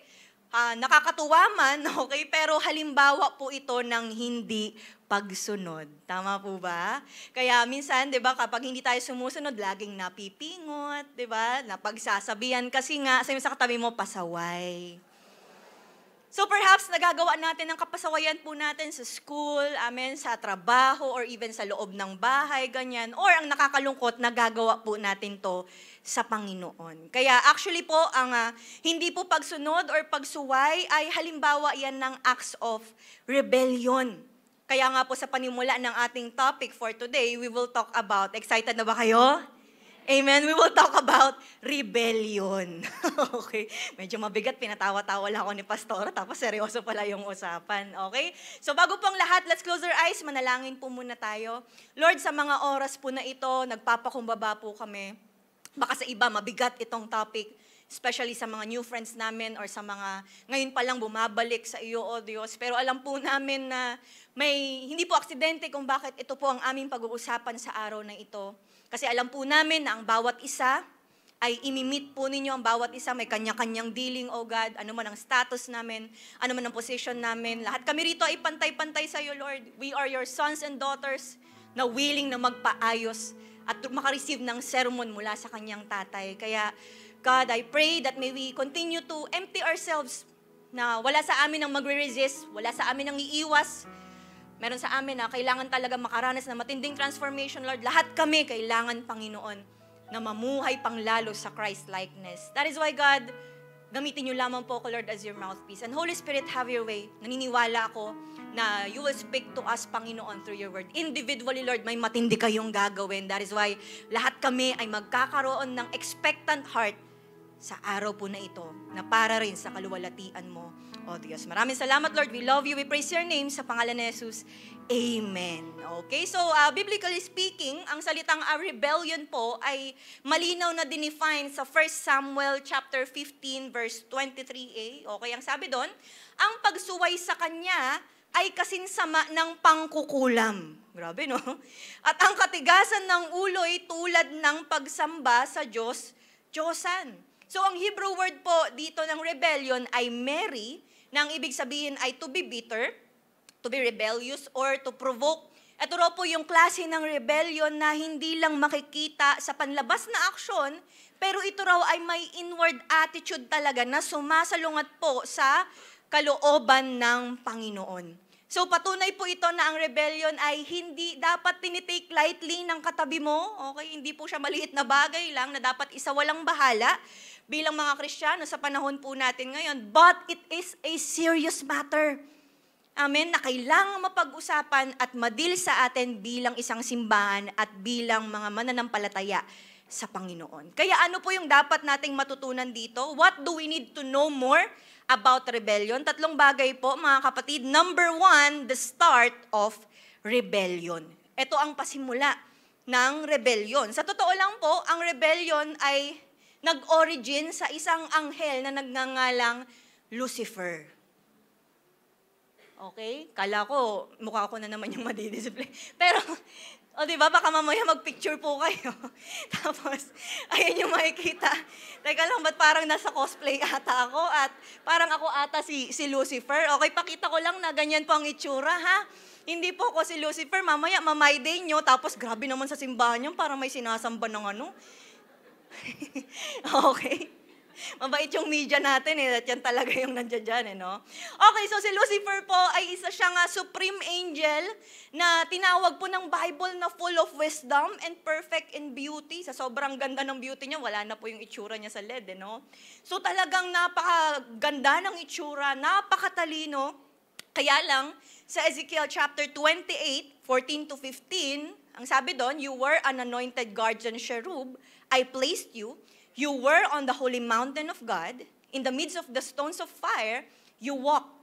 nakakatuwa man, okay, pero halimbawa po ito ng hindi pagsunod. Tama po ba? Kaya minsan, 'di ba, kapag hindi tayo sumusunod, laging napipingot, 'di ba? Napagsasabihan kasi nga, sabi sa katabi mo, pasaway. So perhaps nagagawa natin ang kapasawayan po natin sa school, sa trabaho, or even sa loob ng bahay, ganyan. Or ang nakakalungkot, nagagawa po natin to sa Panginoon. Kaya actually po, ang hindi po pagsunod or pagsuway ay halimbawa yan ng acts of rebellion. Kaya nga po sa panimula ng ating topic for today, we will talk about, excited na ba kayo? Amen. We will talk about rebellion. Okay. Medyo mabigat, pinatawa-tawa lang ako ni Pastora, tapos seryoso pala yung usapan. Okay? So bago pong lahat, let's close our eyes. Manalangin po muna tayo. Lord, sa mga oras po na ito, nagpapakumbaba po kami. Baka sa iba, mabigat itong topic, especially sa mga new friends namin or sa mga ngayon pa lang bumabalik sa iyo, O Diyos. Pero alam po namin na hindi po aksidente kung bakit ito po ang aming pag-uusapan sa araw na ito. Kasi alam po namin na ang bawat isa ay imimit po ninyo, ang bawat isa may kanya-kanyang dealing, O God, ano man ang status namin, ano man ang position namin. Lahat kami rito ay pantay-pantay sa iyo, Lord. We are your sons and daughters na willing na magpaayos at makareceive ng sermon mula sa kanyang tatay. Kaya, God, I pray that may we continue to empty ourselves na wala sa amin ang magre-resist, wala sa amin ang iiwas. Meron sa amin na kailangan talaga makaranas ng matinding transformation, Lord. Lahat kami kailangan, Panginoon, na mamuhay pang lalo sa Christ-likeness. That is why, God, gamitin niyo lamang po ako, Lord, as your mouthpiece. And Holy Spirit, have your way. Naniniwala ako na you will speak to us, Panginoon, through your word. Individually, Lord, may matindi kayong gagawin. That is why lahat kami ay magkakaroon ng expectant heart sa araw po na ito, na para rin sa kaluwalhatian mo, O Diyos. Maraming salamat, Lord. We love you. We praise your name sa pangalan ni Jesus. Amen. Okay, so biblically speaking, ang salitang rebellion po ay malinaw na dinefine sa 1 Samuel chapter 15 verse 23a. Okay, ang sabi doon, ang pagsuway sa kanya ay kasinsama ng pangkukulam. Grabe, no? At ang katigasan ng ulo ay tulad ng pagsamba sa Diyosan. So ang Hebrew word po dito ng rebellion ay meri, na ang ibig sabihin ay to be bitter, to be rebellious, or to provoke. Ito raw po yung klase ng rebellion na hindi lang makikita sa panlabas na aksyon, pero ito raw ay may inward attitude talaga na sumasalungat po sa kalooban ng Panginoon. So patunay po ito na ang rebellion ay hindi dapat tinitake lightly ng katabi mo. Okay, hindi po siya maliit na bagay lang na dapat isawalang bahala bilang mga Kristiyano sa panahon po natin ngayon. But it is a serious matter. Amen, na kailangang mapag-usapan at madil sa atin bilang isang simbahan at bilang mga mananampalataya sa Panginoon. Kaya ano po yung dapat nating matutunan dito? What do we need to know more about rebellion? 3 bagay po, mga kapatid. Number 1, the start of rebellion. Ito ang pasimula ng rebellion. Sa totoo lang po, ang rebellion ay nag-origin sa isang anghel na nagngangalang Lucifer. Okay? Kala ko, mukha ko na naman yung madidisplay. Pero, di ba, baka mamaya mag-picture po kayo. Tapos, ayan yung makikita. Teka lang, ba't parang nasa cosplay ata ako? At parang ako ata si Lucifer. Okay, pakita ko lang na ganyan po ang itsura, ha? Hindi po ako si Lucifer. Mamaya, mamay day nyo. Tapos, grabe naman sa simbahan nyo, parang may sinasamba ng ano. Okay. Mabait yung media natin at yan talaga yung nandiyan dyan, no? Okay, so si Lucifer po ay isa siyang supreme angel na tinawag po ng Bible na full of wisdom and perfect in beauty. Sa sobrang ganda ng beauty niya, wala na po yung itsura niya sa LED, no? So talagang napakaganda ng itsura, napakatalino. Kaya lang, sa Ezekiel chapter 28, 14 to 15, ang sabi doon, you were an anointed guardian cherub, I placed you. You were on the holy mountain of God. In the midst of the stones of fire, you walked.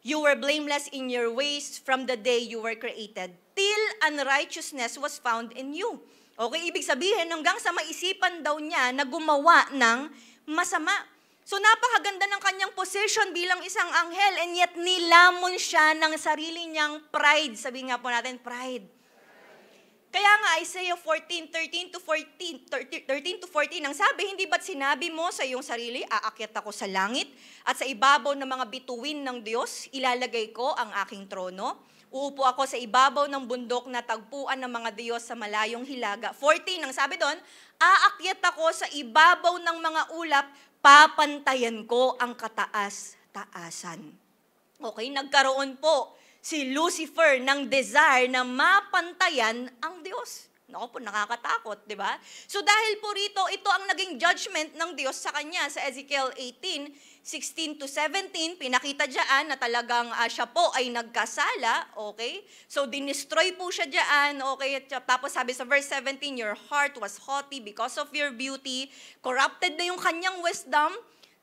You were blameless in your ways from the day you were created, till unrighteousness was found in you. Okay, ibig sabihin, hanggang sa maisipan daw niya na gumawa ng masama. So napakaganda ng kanyang position bilang isang anghel, and yet nilamon siya ng sarili niyang pride. Sabi nga po natin, pride. Kaya nga, Isaiah 13 to 14, ang sabi, hindi ba't sinabi mo sa iyong sarili, aakyat ako sa langit, at sa ibabaw ng mga bituin ng Diyos, ilalagay ko ang aking trono. Uupo ako sa ibabaw ng bundok na tagpuan ng mga Diyos sa malayong hilaga. 14, ang sabi doon, aakyat ako sa ibabaw ng mga ulap, papantayan ko ang kataas-taasan. Okay, nagkaroon po si Lucifer ng desire na mapantayan ang Diyos. Naku po, nakakatakot, di ba? So dahil po rito, ito ang naging judgment ng Diyos sa kanya. Sa Ezekiel 18, 16 to 17, pinakita dyan na talagang siya po ay nagkasala, okay? So dinestroy po siya dyan, okay? Tapos sabi sa verse 17, your heart was haughty because of your beauty, corrupted na yung kanyang wisdom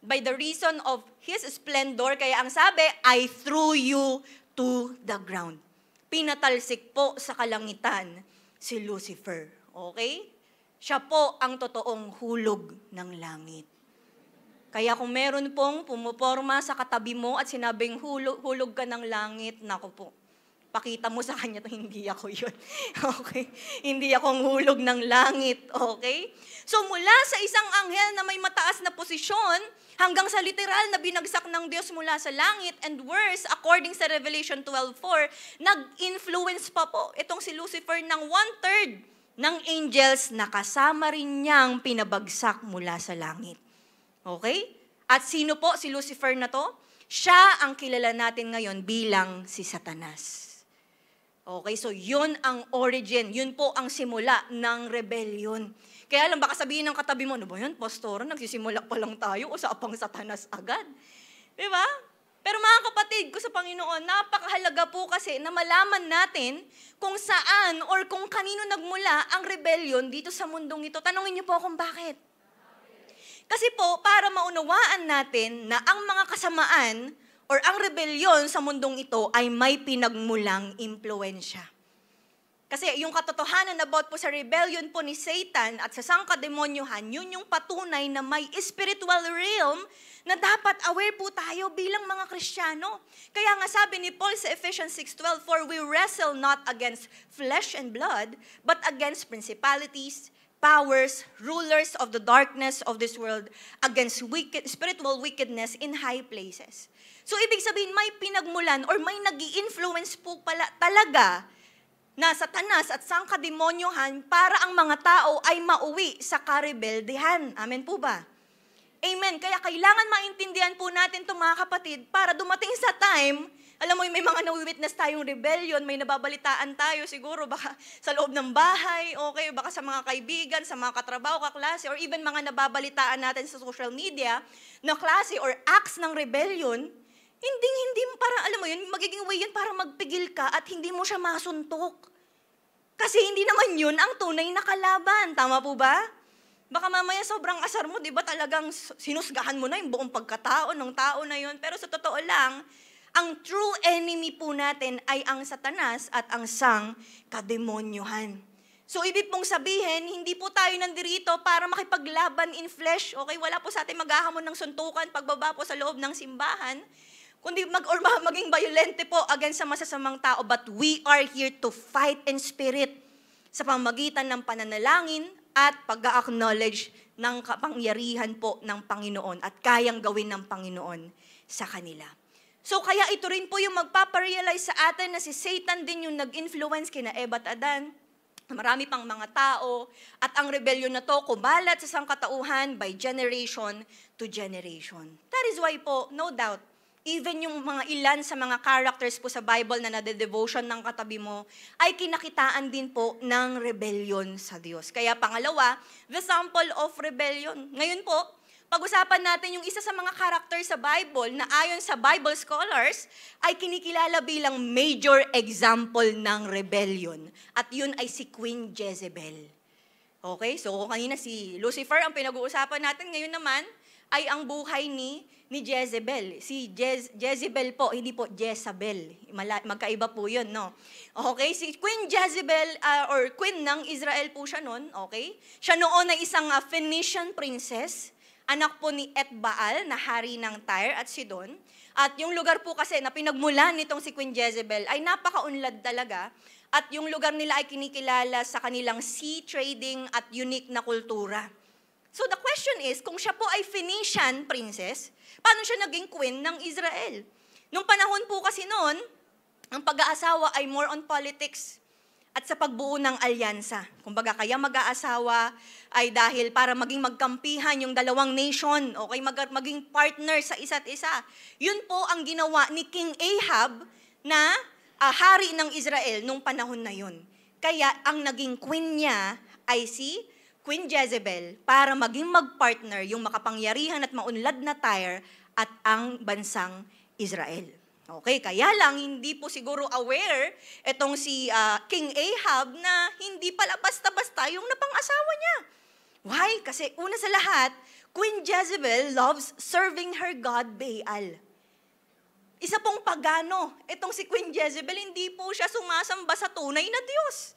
by the reason of his splendor. Kaya ang sabi, I threw you to the ground. Pinatalsik po sa kalangitan si Lucifer. Okay? Siya po ang totoong hulog ng langit. Kaya kung meron pong pumuporma sa katabi mo at sinabing hulog ka ng langit, naku po, pakita mo sa kanya, hindi ako yun. Okay? Hindi akong hulog ng langit. Okay? So mula sa isang anghel na may mataas na posisyon, hanggang sa literal na binagsak ng Diyos mula sa langit, and worse, according sa Revelation 12:4, nag-influence pa po itong si Lucifer ng 1/3 ng angels na kasama rin niyang pinabagsak mula sa langit. Okay? At sino po si Lucifer na to? Siya ang kilala natin ngayon bilang si Satanas. Okay, so yun ang origin, yun po ang simula ng rebellion. Kaya lang baka sabihin ng katabi mo, ano ba yan, pastor, nagsisimula pa lang tayo, usapang Satanas agad. Di ba? Pero mga kapatid ko sa Panginoon, napakahalaga po kasi na malaman natin kung saan or kung kanino nagmula ang rebellion dito sa mundong ito. Tanungin niyo po kung bakit. Kasi po, para maunawaan natin na ang mga kasamaan or ang rebellion sa mundong ito ay may pinagmulang impluensya. Kasi yung katotohanan about po sa rebellion po ni Satan at sa sangkademonyohan, yun yung patunay na may spiritual realm na dapat aware po tayo bilang mga Kristiyano. Kaya nga sabi ni Paul sa Ephesians 6:12, for we wrestle not against flesh and blood, but against principalities, powers, rulers of the darkness of this world, against spiritual wickedness in high places. So ibig sabihin, may pinagmulan or may nag-i-influence po pala talaga na Satanas at sangkademonyohan para ang mga tao ay mauwi sa karebeldehan. Amen po ba? Amen. Kaya kailangan maintindihan po natin ito mga kapatid para dumating sa time, alam mo may mga nawi-witness tayong rebellion, may nababalitaan tayo siguro baka sa loob ng bahay, okay, baka sa mga kaibigan, sa mga katrabaho, kaklase, or even mga nababalitaan natin sa social media na klase or acts ng rebellion. Hindi parang, alam mo yun, magiging way yun para magpigil ka at hindi mo siya masuntok. Kasi hindi naman yun ang tunay na kalaban. Tama po ba? Baka mamaya sobrang asar mo, di ba talagang sinusgahan mo na yung buong pagkatao ng tao na yun. Pero sa totoo lang, ang true enemy po natin ay ang Satanas at ang sangkademonyohan. So, ibig pong sabihin, hindi po tayo nandirito para makipaglaban in flesh. Okay? Wala po sa atin maghahamon ng suntukan pagbaba po sa loob ng simbahan. Kundi maging violente po against sa masasamang tao, but we are here to fight in spirit sa pamamagitan ng pananalangin at pag-acknowledge ng kapangyarihan po ng Panginoon at kayang gawin ng Panginoon sa kanila. So kaya ito rin po yung magpaparealize sa atin na si Satan din yung nag-influence kina Eva at Adan. marami pang mga tao, at ang rebellion na to kumalat sa sangkatauhan by generation to generation. That is why po, no doubt, even yung mga ilan sa mga characters po sa Bible na nade-devotion ng katabi mo, ay kinakitaan din po ng rebellion sa Diyos. Kaya pangalawa, the sample of rebellion. Ngayon po, pag-usapan natin yung isa sa mga character sa Bible na ayon sa Bible scholars ay kinikilala bilang major example ng rebellion. At yun ay si Queen Jezebel. Okay, so kanina si Lucifer ang pinag-uusapan natin. Ngayon naman ay ang buhay ni Jezebel. Si Jezebel po, hindi po Jezabel. Magkaiba po yun, no? Okay, si Queen Jezebel, or Queen ng Israel po siya noon, okay? Siya noon ay isang Phoenician princess, anak po ni Etbaal na hari ng Tyre at Sidon. At yung lugar po kasi na pinagmulan nitong si Queen Jezebel ay napakaunlad talaga. At yung lugar nila ay kinikilala sa kanilang sea trading at unique na kultura. So the question is, kung siya po ay Phoenician princess, paano siya naging queen ng Israel? Nung panahon po kasi noon, ang pag-aasawa ay more on politics at sa pagbuo ng alyansa. Kumbaga, kaya mag-aasawa ay dahil para maging magkampihan yung dalawang nation, okay, maging partner sa isa't isa. Yun po ang ginawa ni King Ahab na hari ng Israel nung panahon na yun. Kaya ang naging queen niya ay si Queen Jezebel para maging magpartner yung makapangyarihan at maunlad na Tyre at ang bansang Israel. Okay, kaya lang hindi po siguro aware itong si King Ahab na hindi pala basta-basta yung napang-asawa niya. Why? Kasi una sa lahat, Queen Jezebel loves serving her god Baal. Isa pong pagano, itong si Queen Jezebel, hindi po siya sumasamba sa tunay na Diyos.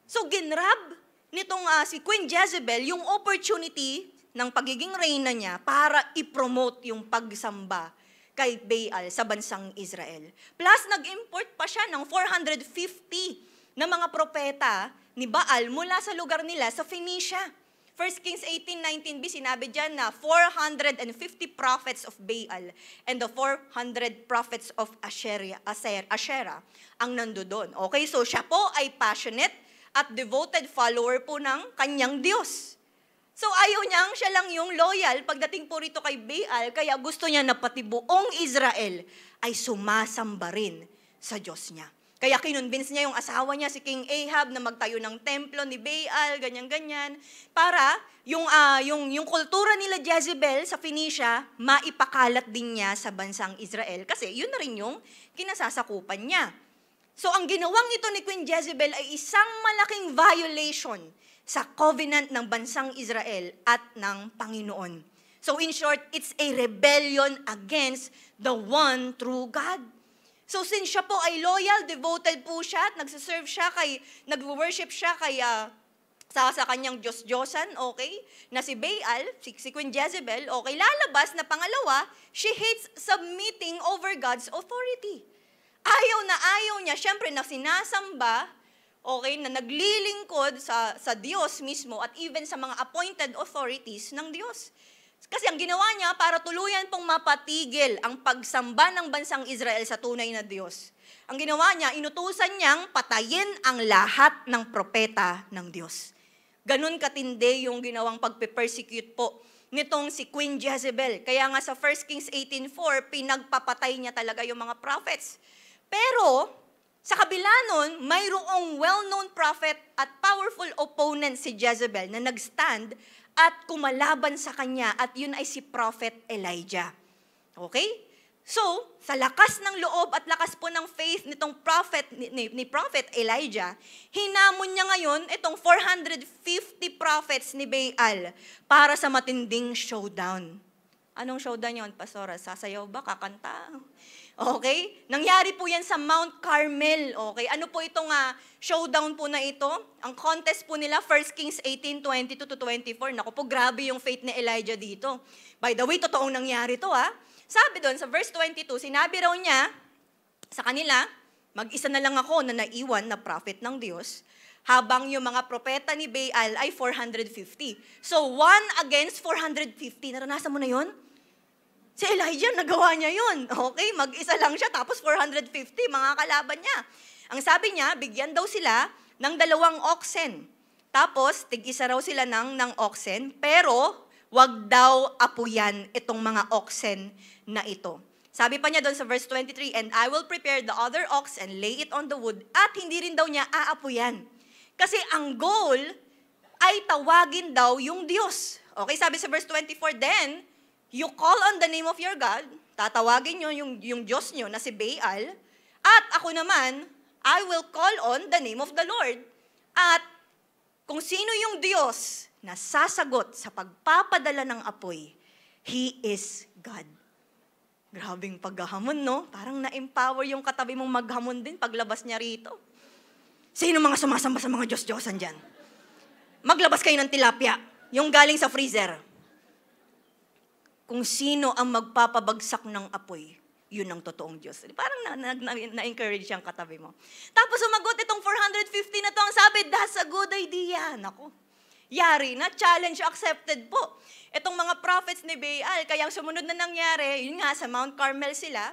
So ginrab nitong si Queen Jezebel yung opportunity ng pagiging reyna niya para i-promote yung pagsamba kay Baal sa bansang Israel. Plus, nag-import pa siya ng 450 na mga propeta ni Baal mula sa lugar nila sa Phoenicia. 1 Kings 18:19b, sinabi dyan na 450 prophets of Baal and the 400 prophets of Asherah ang nandoon. Okay, so siya po ay passionate at devoted follower po ng kanyang Diyos. So ayaw niyang siya lang yung loyal pagdating po rito kay Baal, kaya gusto niya na pati buong Israel ay sumasamba rin sa Diyos niya. Kaya kinonvince niya yung asawa niya, si King Ahab, na magtayo ng templo ni Baal, ganyan-ganyan, para yung kultura nila Jezebel sa Phoenicia, maipakalat din niya sa bansang Israel. Kasi yun na rin yung kinasasakupan niya. So ang ginawang ito ni Queen Jezebel ay isang malaking violation sa covenant ng bansang Israel at ng Panginoon. So in short, it's a rebellion against the one true God. So since siya po ay loyal, devoted po siya, at nagsiserve siya nag-worship siya sa kanyang Diyos-Diyosan, okay, na si Baal, si Queen Jezebel, okay, lalabas na pangalawa, she hates submitting over God's authority. Ayaw na ayaw niya, syempre na sinasamba, okay, na naglilingkod sa Diyos mismo at even sa mga appointed authorities ng Diyos. Kasi ang ginawa niya para tuluyan pong mapatigil ang pagsamba ng bansang Israel sa tunay na Diyos. Ang ginawa niya, inutusan niyang patayin ang lahat ng propeta ng Diyos. Ganun katindi yung ginawang pagpe-persecute po nitong si Queen Jezebel. Kaya nga sa 1 Kings 18:4, pinagpapatay niya talaga yung mga prophets. Pero sa kabila nun, mayroong well-known prophet at powerful opponent si Jezebel na nag-stand at kumalaban sa kanya, at yun ay si Prophet Elijah. Okay? So, sa lakas ng loob at lakas po ng faith nitong prophet, ni Prophet Elijah, hinamon niya ngayon itong 450 prophets ni Baal para sa matinding showdown. Anong showdown yun, Pastora? Sasayaw ba? Kakanta? Okay? Nangyari po yan sa Mount Carmel. Okay? Ano po itong showdown po na ito? Ang contest po nila, 1 Kings 18:22-24. Naku po, grabe yung faith ni Elijah dito. By the way, totoong nangyari to Sabi doon, sa verse 22, sinabi raw niya sa kanila, mag-isa na lang ako na naiwan na prophet ng Diyos, habang yung mga propeta ni Baal ay 450. So, 1 against 450. Naranasan mo na yun? Si Elijah, nagawa niya yun. Okay, mag-isa lang siya, tapos 450, mga kalaban niya. Ang sabi niya, bigyan daw sila ng 2 oxen. Tapos, tig-isa raw sila ng oxen, pero wag daw apuyan itong mga oxen na ito. Sabi pa niya doon sa verse 23, and I will prepare the other ox and lay it on the wood, at hindi rin daw niya aapuyan. Kasi ang goal ay tawagin daw yung Diyos. Okay, sabi sa verse 24, then, you call on the name of your God, tatawagin nyo yung Diyos nyo na si Baal, at ako naman, I will call on the name of the Lord. At kung sino yung Diyos na sasagot sa pagpapadala ng apoy, He is God. Grabing paghahamon, no? Parang na-empower yung katabi mong maghamon din paglabas niya rito. Sino mga sumasamba sa mga Diyos-Diyosan dyan? Maglabas kayo ng tilapia, yung galing sa freezer. Kung sino ang magpapabagsak ng apoy, yun ang totoong Diyos. Parang na-encourage siyang katabi mo. Tapos sumagot itong 450 na to, ang sabi, that's a good idea. Naku, yari na, challenge accepted po. Itong mga prophets ni Baal, kaya ang sumunod na nangyari, yun nga, sa Mount Carmel sila,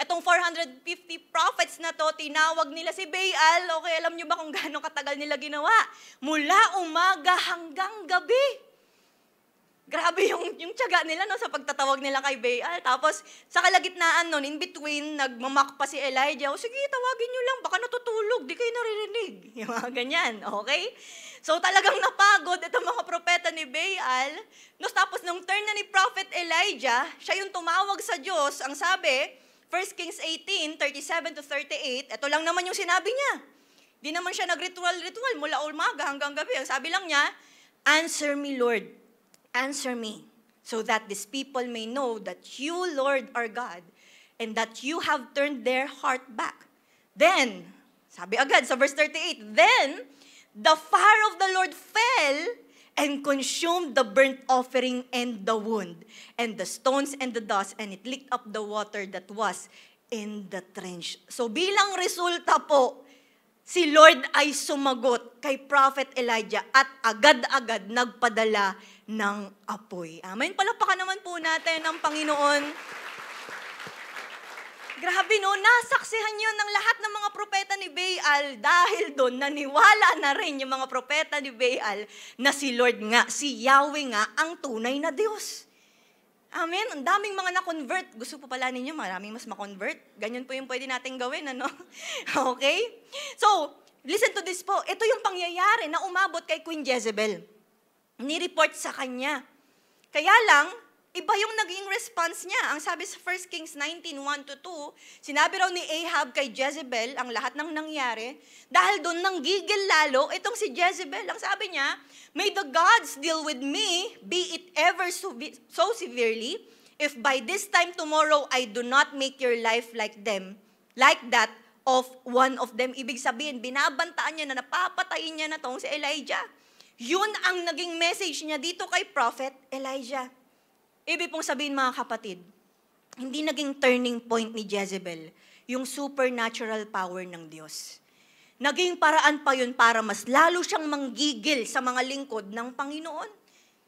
itong 450 prophets na to, tinawag nila si Baal. Okay, alam nyo ba kung gaano katagal nila ginawa? Mula umaga hanggang gabi. Grabe yung tiyaga nila no, sa pagtatawag nila kay Baal. Tapos, sa kalagitnaan nun, in between, nagmamak pa si Elijah. O sige, tawagin nyo lang, baka natutulog, di kayo naririnig. Yung mga ganyan, okay? So, talagang napagod itong mga propeta ni Baal. No, tapos, nung turn na ni Prophet Elijah, siya yung tumawag sa Diyos. Ang sabi, 1 Kings 18, 37 to 38, ito lang naman yung sinabi niya. Di naman siya nag-ritual mula umaga hanggang gabi. Ang sabi lang niya, answer me, Lord. Answer me, so that these people may know that you, Lord, are God, and that you have turned their heart back. Then, sabi agad sa verse 38, then the fire of the Lord fell and consumed the burnt offering and the wood, and the stones and the dust, and it licked up the water that was in the trench. So bilang resulta po, si Lord ay sumagot kay Prophet Elijah at agad-agad nagpadala ng apoy. Amen. Palakpakan naman po natin ang Panginoon. Grabe no, nasaksihan yun ng lahat ng mga propeta ni Baal dahil doon naniwala na rin yung mga propeta ni Baal na si Lord nga, si Yahweh nga ang tunay na Diyos. Amen. Ang daming mga na-convert. Gusto po pala ninyo, maraming mas ma-convert. Ganyan po yung pwede natin gawin, ano? Okay? So, listen to this po. Ito yung pangyayari na umabot kay Queen Jezebel. Ni-report sa kanya. Kaya lang, iba yung naging response niya. Ang sabi sa 1 Kings 19, 1-2, sinabi raw ni Ahab kay Jezebel ang lahat ng nangyari. Dahil doon nanggigil lalo, itong si Jezebel, ang sabi niya, may the gods deal with me, be it ever so severely, if by this time tomorrow I do not make your life like them, like that of one of them. Ibig sabihin, binabantaan niya na napapatayin niya na tong si Elijah. Yun ang naging message niya dito kay Prophet Elijah. Ibig pong sabihin mga kapatid, hindi naging turning point ni Jezebel yung supernatural power ng Diyos. Naging paraan pa yun para mas lalo siyang manggigil sa mga lingkod ng Panginoon.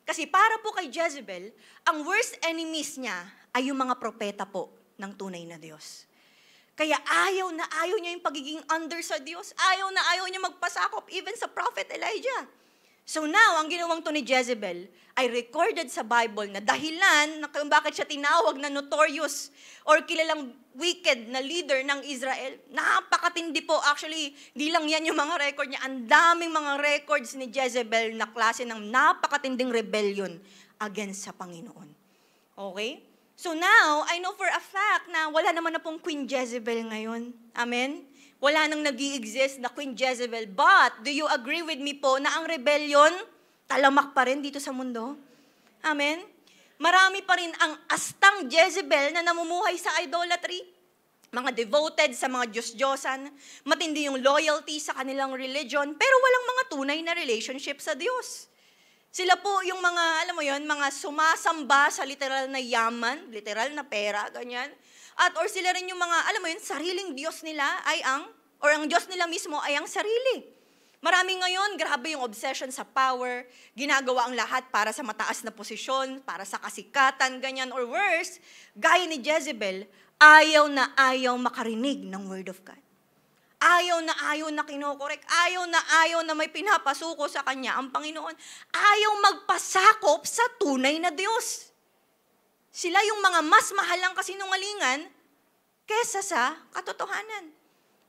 Kasi para po kay Jezebel, ang worst enemies niya ay yung mga propeta po ng tunay na Diyos. Kaya ayaw niya yung pagiging under sa Diyos. Ayaw niya magpasakop even sa Prophet Elijah. So now, ang ginawang to ni Jezebel ay recorded sa Bible na dahilan na kung bakit siya tinawag na notorious or kilalang wicked na leader ng Israel. Napakatindi po. Actually, di lang yan yung mga record niya. Ang daming mga records ni Jezebel na klase ng napakatinding rebellion against sa Panginoon. Okay? So now, I know for a fact na wala naman na pong Queen Jezebel ngayon. Amen? Wala nang nag-i-exist na Queen Jezebel. But, do you agree with me po na ang rebellion, talamak pa rin dito sa mundo? Amen? Marami pa rin ang astang Jezebel na namumuhay sa idolatry. Mga devoted sa mga Diyos-Diyosan, matindi yung loyalty sa kanilang religion, pero walang mga tunay na relationship sa Diyos. Sila po yung mga, alam mo yon, mga sumasamba sa literal na yaman, literal na pera, ganyan. At or sila rin yung mga, alam mo yun, sariling Diyos nila ay ang Diyos nila mismo ay ang sarili. Marami ngayon, grabe yung obsession sa power, ginagawa ang lahat para sa mataas na posisyon, para sa kasikatan, ganyan, or worse, gaya ni Jezebel, ayaw na ayaw makarinig ng Word of God. ayaw na kinokorek, ayaw na may pinapasuko sa kanya ang Panginoon. Ayaw magpasakop sa tunay na Diyos. Sila yung mga mas mahalang kasinungalingan kesa sa katotohanan.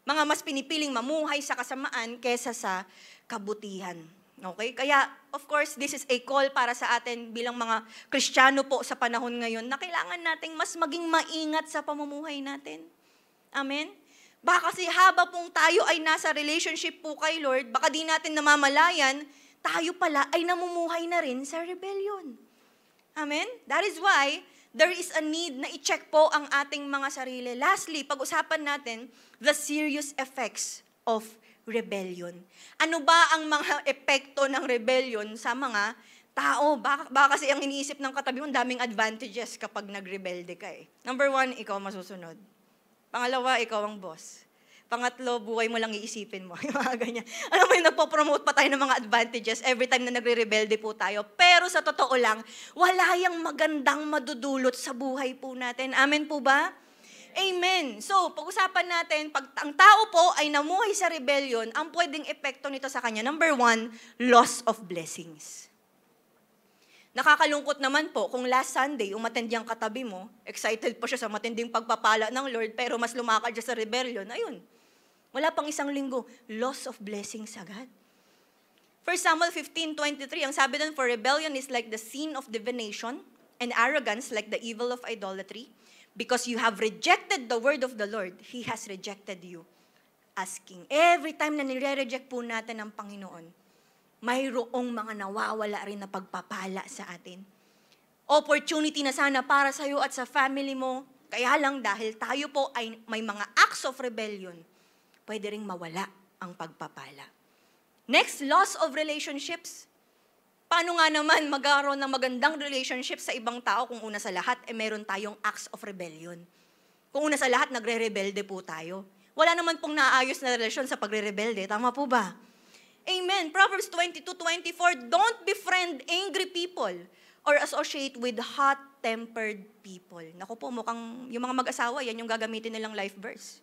Mga mas pinipiling mamuhay sa kasamaan kesa sa kabutihan. Okay? Kaya, of course, this is a call para sa atin bilang mga Kristiyano po sa panahon ngayon na kailangan nating mas maging maingat sa pamumuhay natin. Amen? Baka kasi haba pong tayo ay nasa relationship po kay Lord, baka di natin namamalayan, tayo pala ay namumuhay na rin sa rebellion. Amen? That is why there is a need na i-check po ang ating mga sarili. Lastly, pag-usapan natin the serious effects of rebellion. Ano ba ang mga epekto ng rebellion sa mga tao? Baka kasi ang iniisip ng katabi mo, daming advantages kapag nagrebelde ka eh. Number 1, ikaw masusunod. Pangalawa, ikaw ang boss. Pangatlo, buhay mo lang iisipin mo. Yung mga ganyan. Alam mo yun, nagpo-promote pa tayo ng mga advantages every time na nagre-rebelde po tayo. Pero sa totoo lang, wala yung magandang madudulot sa buhay po natin. Amen po ba? Amen. So, pag-usapan natin, pag ang tao po ay namuhay sa rebellion, ang pwedeng epekto nito sa kanya, number 1, loss of blessings. Nakakalungkot naman po kung last Sunday, umattend yung katabi mo, excited po siya sa matinding pagpapala ng Lord, pero mas lumakad siya sa rebellion. Ayun, wala pang isang linggo, loss of blessings agad. 1 Samuel 15:23, ang sabi doon, for rebellion is like the sin of divination, and arrogance like the evil of idolatry. Because you have rejected the word of the Lord, He has rejected you as king. Every time na nire-reject po natin ang Panginoon, mayroong mga nawawala rin na pagpapala sa atin. Opportunity na sana para sa iyo at sa family mo. Kaya lang dahil tayo po ay may mga acts of rebellion, pwede ring mawala ang pagpapala. Next, loss of relationships. Paano nga naman magkaroon ng magandang relationship sa ibang tao kung una sa lahat, meron tayong acts of rebellion. Kung una sa lahat, nagre-rebelde po tayo. Wala naman pong naayos na relasyon sa pagre-rebelde. Tama po ba? Amen. Proverbs 22:24, don't befriend angry people or associate with hot-tempered people. Naku po, mukhang yung mga mag-asawa, yan yung gagamitin nilang life verse.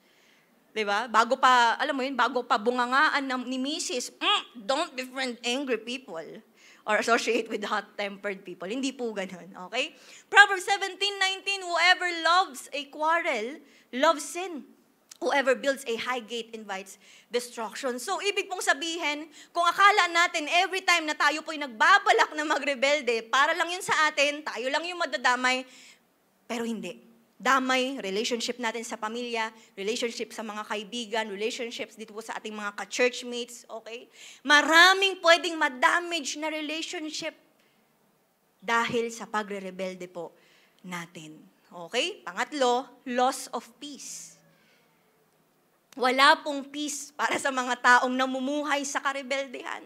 Diba? Bago pa, alam mo yun, bago pa bungangaan ni Mrs., don't befriend angry people or associate with hot-tempered people. Hindi po ganun, okay? Proverbs 17:19, whoever loves a quarrel, loves sin. Whoever builds a high gate invites destruction. So, ibig pong sabihin, kung akala natin every time na tayo po'y nagbabalak na magrebelde, para lang yun sa atin, tayo lang yung madadamay, pero hindi. Damay, relationship natin sa pamilya, relationship sa mga kaibigan, relationships dito po sa ating mga ka-churchmates, okay? Maraming pwedeng ma-damage na relationship dahil sa pagre-rebelde po natin. Okay? Pangatlo, loss of peace. Wala pong peace para sa mga taong namumuhay sa karebeldehan.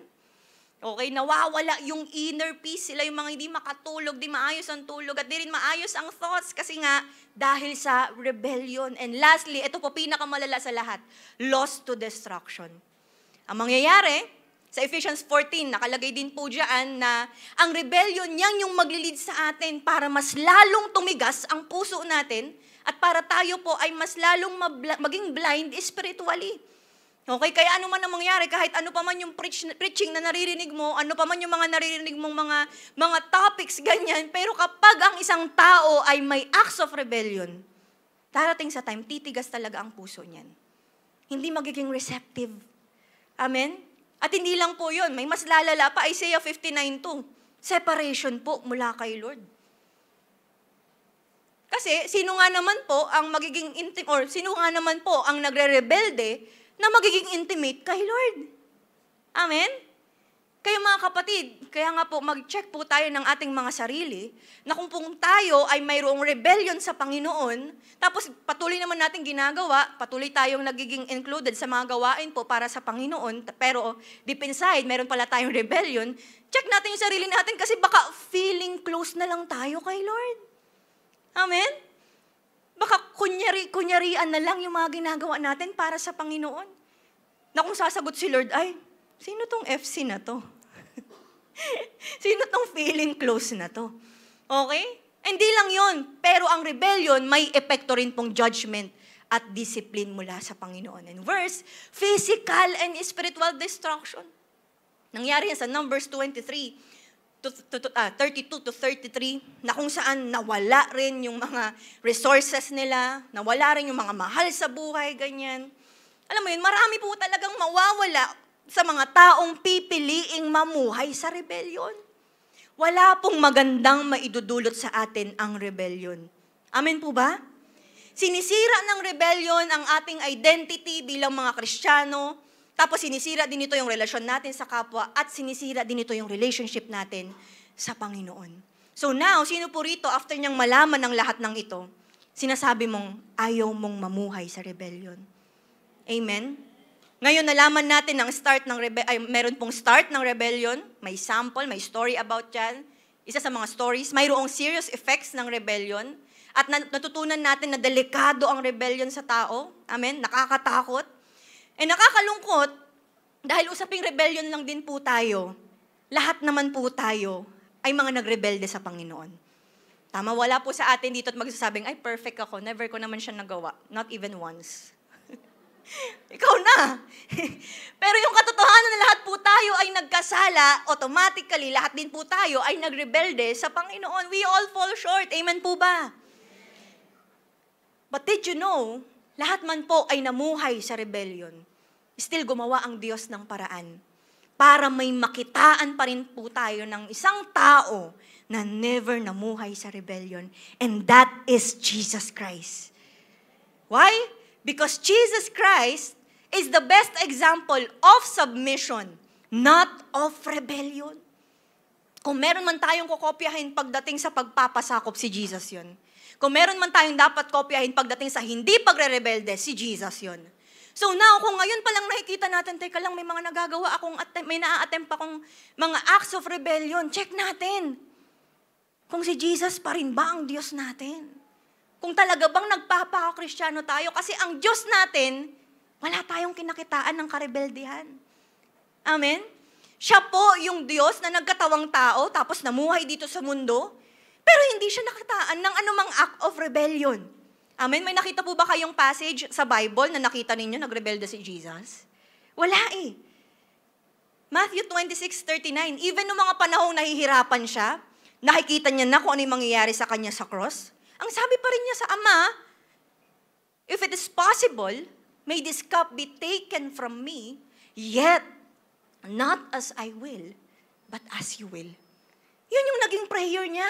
Okay, nawawala yung inner peace. Sila yung mga hindi makatulog, di maayos ang tulog, at di rin maayos ang thoughts kasi nga dahil sa rebellion. And lastly, ito po pinakamalala sa lahat, loss to destruction. Ang mangyayari, sa Ephesians 14, nakalagay din po dyan na ang rebellion yan yung maglilid sa atin para mas lalong tumigas ang puso natin at para tayo po ay mas lalong maging blind spiritually. Okay, kaya ano man ang mangyari, kahit ano pa man yung preaching na naririnig mo, ano pa man yung mga naririnig mong mga topics, ganyan, pero kapag ang isang tao ay may acts of rebellion, darating sa time, titigas talaga ang puso niyan. Hindi magiging receptive. Amen? At hindi lang po yun, may mas lalala pa, Isaiah 59:2, separation po mula kay Lord. Kasi sino nga naman po ang magiging sino nga naman po ang nagre-rebelde na magiging intimate kay Lord. Amen? Kaya mga kapatid, kaya nga po mag-check po tayo ng ating mga sarili na kung tayo ay mayroong rebellion sa Panginoon, tapos patuloy naman natin ginagawa, patuloy tayong nagiging included sa mga gawain po para sa Panginoon, pero deep inside, meron pala tayong rebellion, check natin yung sarili natin kasi baka feeling close na lang tayo kay Lord. Amen? Baka kunyarian na lang yung mga ginagawa natin para sa Panginoon. Na kung sasagot si Lord, ay, sino tong FC na to? Sino tong feeling close na to? Okay? Hindi lang yun, pero ang rebellion may epekto rin pong judgment at discipline mula sa Panginoon. And verse, physical and spiritual destruction. Nangyari yan sa Numbers 32 to 33, na kung saan nawala rin yung mga resources nila, nawala rin yung mga mahal sa buhay, ganyan. Alam mo yun, marami po talagang mawawala sa mga taong pipiliing mamuhay sa rebellion. Wala pong magandang maidudulot sa atin ang rebellion. Amen po ba? Sinisira ng rebellion ang ating identity bilang mga Kristiyano, tapos sinisira din ito yung relasyon natin sa kapwa, at sinisira din ito yung relationship natin sa Panginoon. So now, sino po rito, after niyang malaman ng lahat ng ito, sinasabi mong ayaw mong mamuhay sa rebellion? Amen? Ngayon, nalaman natin ang meron pong start ng rebellion, may sample, may story about yan. Isa sa mga stories, mayroong serious effects ng rebellion. At natutunan natin na delikado ang rebellion sa tao. Amen? Nakakatakot. Nakakalungkot, dahil usaping rebellion lang din po tayo, lahat naman po tayo ay mga nagrebelde sa Panginoon. Tama, wala po sa atin dito at magsasabing, ay, perfect ako, never ko naman siya nagawa. Not even once. Ikaw na. Pero yung katotohanan na lahat po tayo ay nagkasala, automatically, lahat din po tayo ay nagrebelde sa Panginoon. We all fall short. Amen po ba? But did you know, lahat man po ay namuhay sa rebellion. Still gumawa ang Diyos ng paraan para may makitaan pa rin po tayo ng isang tao na never namuhay sa rebellion. And that is Jesus Christ. Why? Because Jesus Christ is the best example of submission, not of rebellion. Kung meron man tayong kukopyahin pagdating sa pagpapasakop, si Jesus yun. Kung meron man tayong dapat kopyahin pagdating sa hindi pagre-rebelde, si Jesus yun. So now, kung ngayon palang nakikita natin, teka lang, may mga nagagawa akong, may naa-attempt akong mga acts of rebellion, check natin. Kung si Jesus pa rin ba ang Diyos natin? Kung talaga bang nagpapaka-Kristiyano tayo? Kasi ang Diyos natin, wala tayong kinakitaan ng karebeldihan. Amen? Siya po yung Diyos na nagkatawang tao, tapos namuhay dito sa mundo, pero hindi siya nakataan ng anumang act of rebellion. Amen? May nakita po ba kayong passage sa Bible na nakita ninyo nagrebelde si Jesus? Wala eh. Matthew 26:39, even noong mga panahong nahihirapan siya, nakikita niya na kung ano yung mangyayari sa kanya sa cross. Ang sabi pa rin niya sa Ama, if it is possible, may this cup be taken from me, yet not as I will, but as you will. Yun yung naging prayer niya.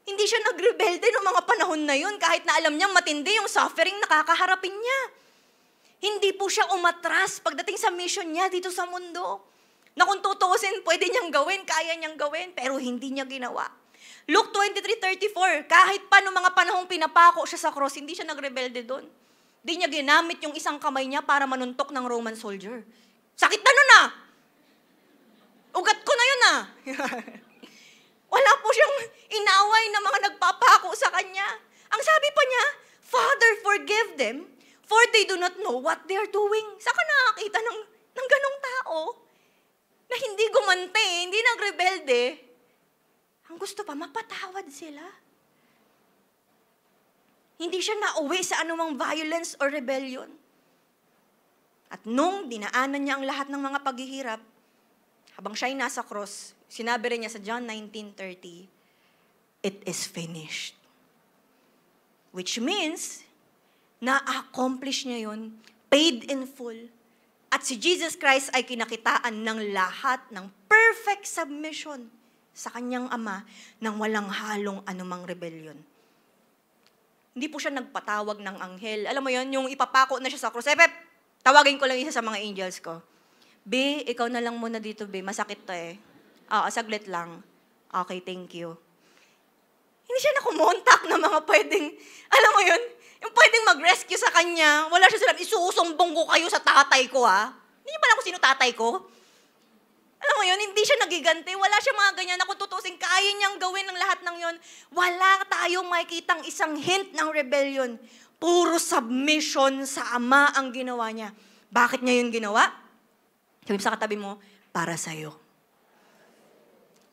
Hindi siya nagrebelde noong mga panahon na yun, kahit na alam niyang matindi yung suffering na kakaharapin niya. Hindi po siya umatras pagdating sa mission niya dito sa mundo. Na kung tutuusin, pwede niyang gawin, kaya niyang gawin, pero hindi niya ginawa. Luke 23:34, kahit pa noong mga panahong pinapako siya sa cross, hindi siya nagrebelde doon. Hindi niya ginamit yung isang kamay niya para manuntok ng Roman soldier. Sakit na nun ah! Ugat ko na yun ah! Wala po siyang inaway na mga nagpapako sa kanya. Ang sabi pa niya, Father, forgive them, for they do not know what they are doing. Saan ka nakakita ng ganong tao na hindi gumante, hindi nagrebelde? Ang gusto pa, mapatawad sila. Hindi siya nauwi sa anumang violence or rebellion. At nung dinaanan niya ang lahat ng mga paghihirap, habang siya'y nasa cross, sinabi rin niya sa John 19:30, it is finished. Which means, na-accomplish niya yun, paid in full. At si Jesus Christ ay kinakitaan ng lahat ng perfect submission sa kanyang Ama nang walang halong anumang rebellion. Hindi po siya nagpatawag ng anghel. Alam mo yun, yung ipapako na siya sa krus. Pep, tawagin ko lang isa sa mga angels ko. B, ikaw na lang muna dito, B. Masakit to eh. Saglit lang. Okay, thank you. Hindi siya nakumontak na mga pwedeng, alam mo yun, yung pwedeng mag-rescue sa kanya. Wala siya sila, isusumbong ko kayo sa tatay ko, ha? Hindi niyo pala kung sino tatay ko? Alam mo yun, hindi siya nagiganti. Wala siya mga ganyan na kung tutusin, kaya niyang gawin ng lahat ng yun. Wala tayong makikitang isang hint ng rebellion. Puro submission sa Ama ang ginawa niya. Bakit niya yun ginawa? Sabi sa katabi mo, para sa'yo.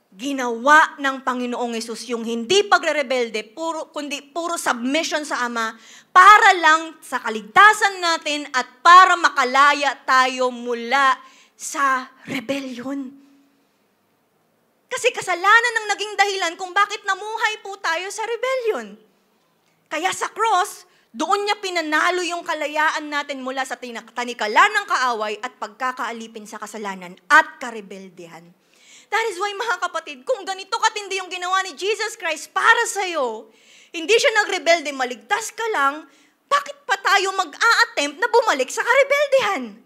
Ginawa ng Panginoong Hesus yung hindi pagre-rebelde, kundi puro submission sa Ama para lang sa kaligtasan natin at para makalaya tayo mula sa rebellion. Kasi kasalanan ang naging dahilan kung bakit namuhay po tayo sa rebellion. Kaya sa cross, doon niya pinanalo yung kalayaan natin mula sa tanikalan ng kaaway at pagkakaalipin sa kasalanan at karebeldehan. That is why, mga kapatid, kung ganito katindi yung ginawa ni Jesus Christ para sa'yo, hindi siya nagrebelde, maligtas ka lang, bakit pa tayo mag-a-attempt na bumalik sa karebeldehan?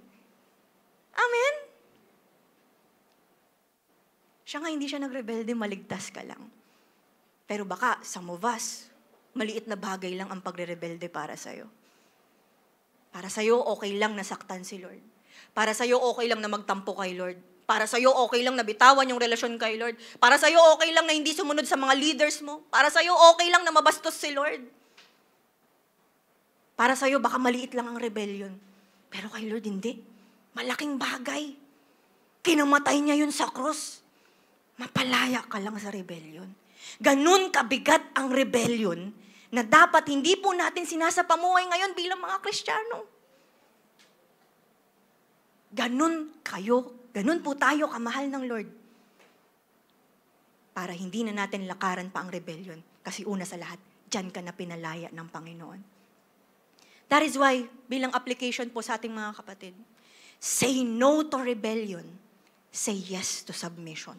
Amen? Siya nga hindi siya nagrebelde, maligtas ka lang. Pero baka, some of us, maliit na bagay lang ang pagre-rebelde para sa'yo. Para sa'yo, okay lang nasaktan si Lord. Para sa'yo, okay lang na magtampo kay Lord. Para sa'yo, okay lang na bitawan yung relasyon kay Lord. Para sa'yo, okay lang na hindi sumunod sa mga leaders mo. Para sa'yo, okay lang na mabastos si Lord. Para sa'yo, baka maliit lang ang rebellion. Pero kay Lord, hindi. Malaking bagay. Kinamatay niya yun sa cross. Mapalaya ka lang sa rebellion. Ganun kabigat ang rebellion na dapat hindi po natin sinasapamuhay ngayon bilang mga Kristiyano. Ganun po tayo kamahal ng Lord. Para hindi na natin lakaran pa ang rebellion. Kasi una sa lahat, dyan ka na pinalaya ng Panginoon. That is why, bilang application po sa ating mga kapatid, say no to rebellion, say yes to submission.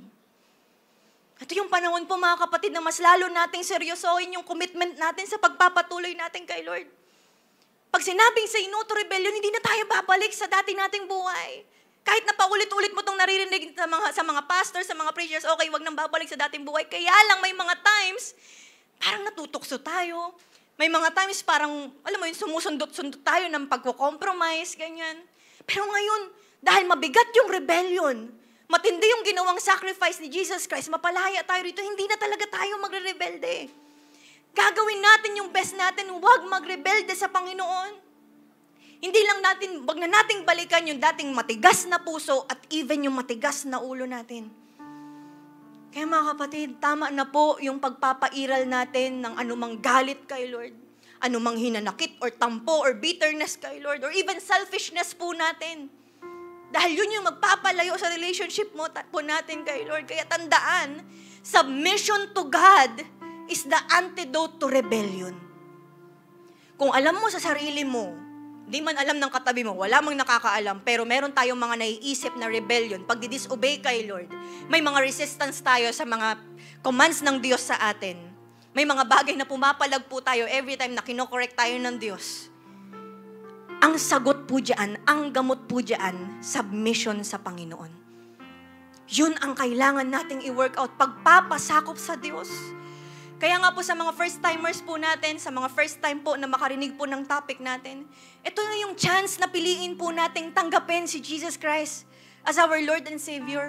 Ito yung panahon po, mga kapatid, na mas lalo nating seryosohin yung commitment natin sa pagpapatuloy natin kay Lord. Pag sinabing say no to rebellion, hindi na tayo babalik sa dati nating buhay. Kahit na paulit-ulit mo itong naririnig sa mga pastors, sa mga preachers, okay, wag nang babalik sa dating buhay. Kaya lang may mga times, parang natutukso tayo. May mga times parang, alam mo yun, sumusundot-sundot tayo ng pagko-compromise, ganyan. Pero ngayon, dahil mabigat yung rebellion, matindi yung ginawang sacrifice ni Jesus Christ, mapalaya tayo rito, hindi na talaga tayo magre-rebelde. Gagawin natin yung best natin, huwag magrebelde sa Panginoon. Hindi lang natin, wag na nating balikan yung dating matigas na puso at even yung matigas na ulo natin. Kaya mga kapatid, tama na po yung pagpapairal natin ng anumang galit kay Lord, anumang hinanakit or tampo or bitterness kay Lord, or even selfishness po natin. Dahil yun yung magpapalayo sa relationship po natin kay Lord. Kaya tandaan, submission to God is the antidote to rebellion. Kung alam mo sa sarili mo, di man alam ng katabi mo, wala mang nakakaalam, pero meron tayong mga naiisip na rebellion, pag disobey kay Lord, may mga resistance tayo sa mga commands ng Diyos sa atin. May mga bagay na pumapalag po tayo every time na kinokorek tayo ng Diyos. Ang sagot po dyan, ang gamot po dyan, submission sa Panginoon. Yun ang kailangan nating i-work out, pagpapasakop sa Diyos. Kaya nga po sa mga first-timers po natin, sa mga first time po na makarinig po ng topic natin, ito na yung chance na piliin po nating tanggapin si Jesus Christ as our Lord and Savior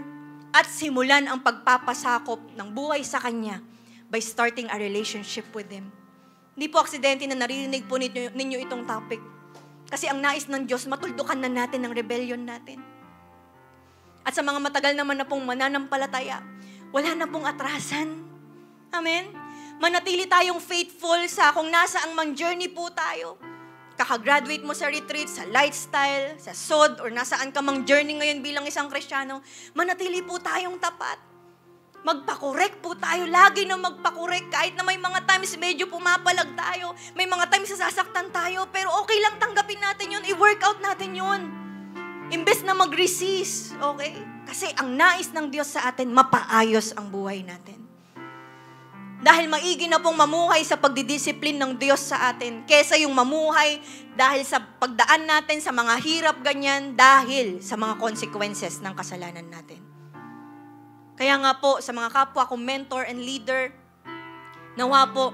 at simulan ang pagpapasakop ng buhay sa Kanya by starting a relationship with Him. Hindi po aksidente na naririnig po ninyo itong topic. Kasi ang nais ng Diyos, matuldukan na natin ang rebellion natin. At sa mga matagal naman na pong mananampalataya, wala na pong atrasan. Amen? Manatili tayong faithful sa kung nasaang mang journey po tayo. Kakagraduate mo sa retreat, sa lifestyle, sa SOD, or nasaan ka mang journey ngayon bilang isang Kristiyano, manatili po tayong tapat. Magpakorek po tayo, lagi na magpakorek, kahit na may mga times medyo pumapalag tayo, may mga times sasaktan tayo, pero okay lang tanggapin natin yun, i-work out natin yun. Imbes na mag-resist, okay? Kasi ang nais ng Diyos sa atin, mapaayos ang buhay natin. Dahil maigi na pong mamuhay sa pagdidisiplin ng Diyos sa atin, kesa yung mamuhay dahil sa pagdaan natin sa mga hirap ganyan, dahil sa mga consequences ng kasalanan natin. Kaya nga po, sa mga kapwa kong mentor and leader, nawa po,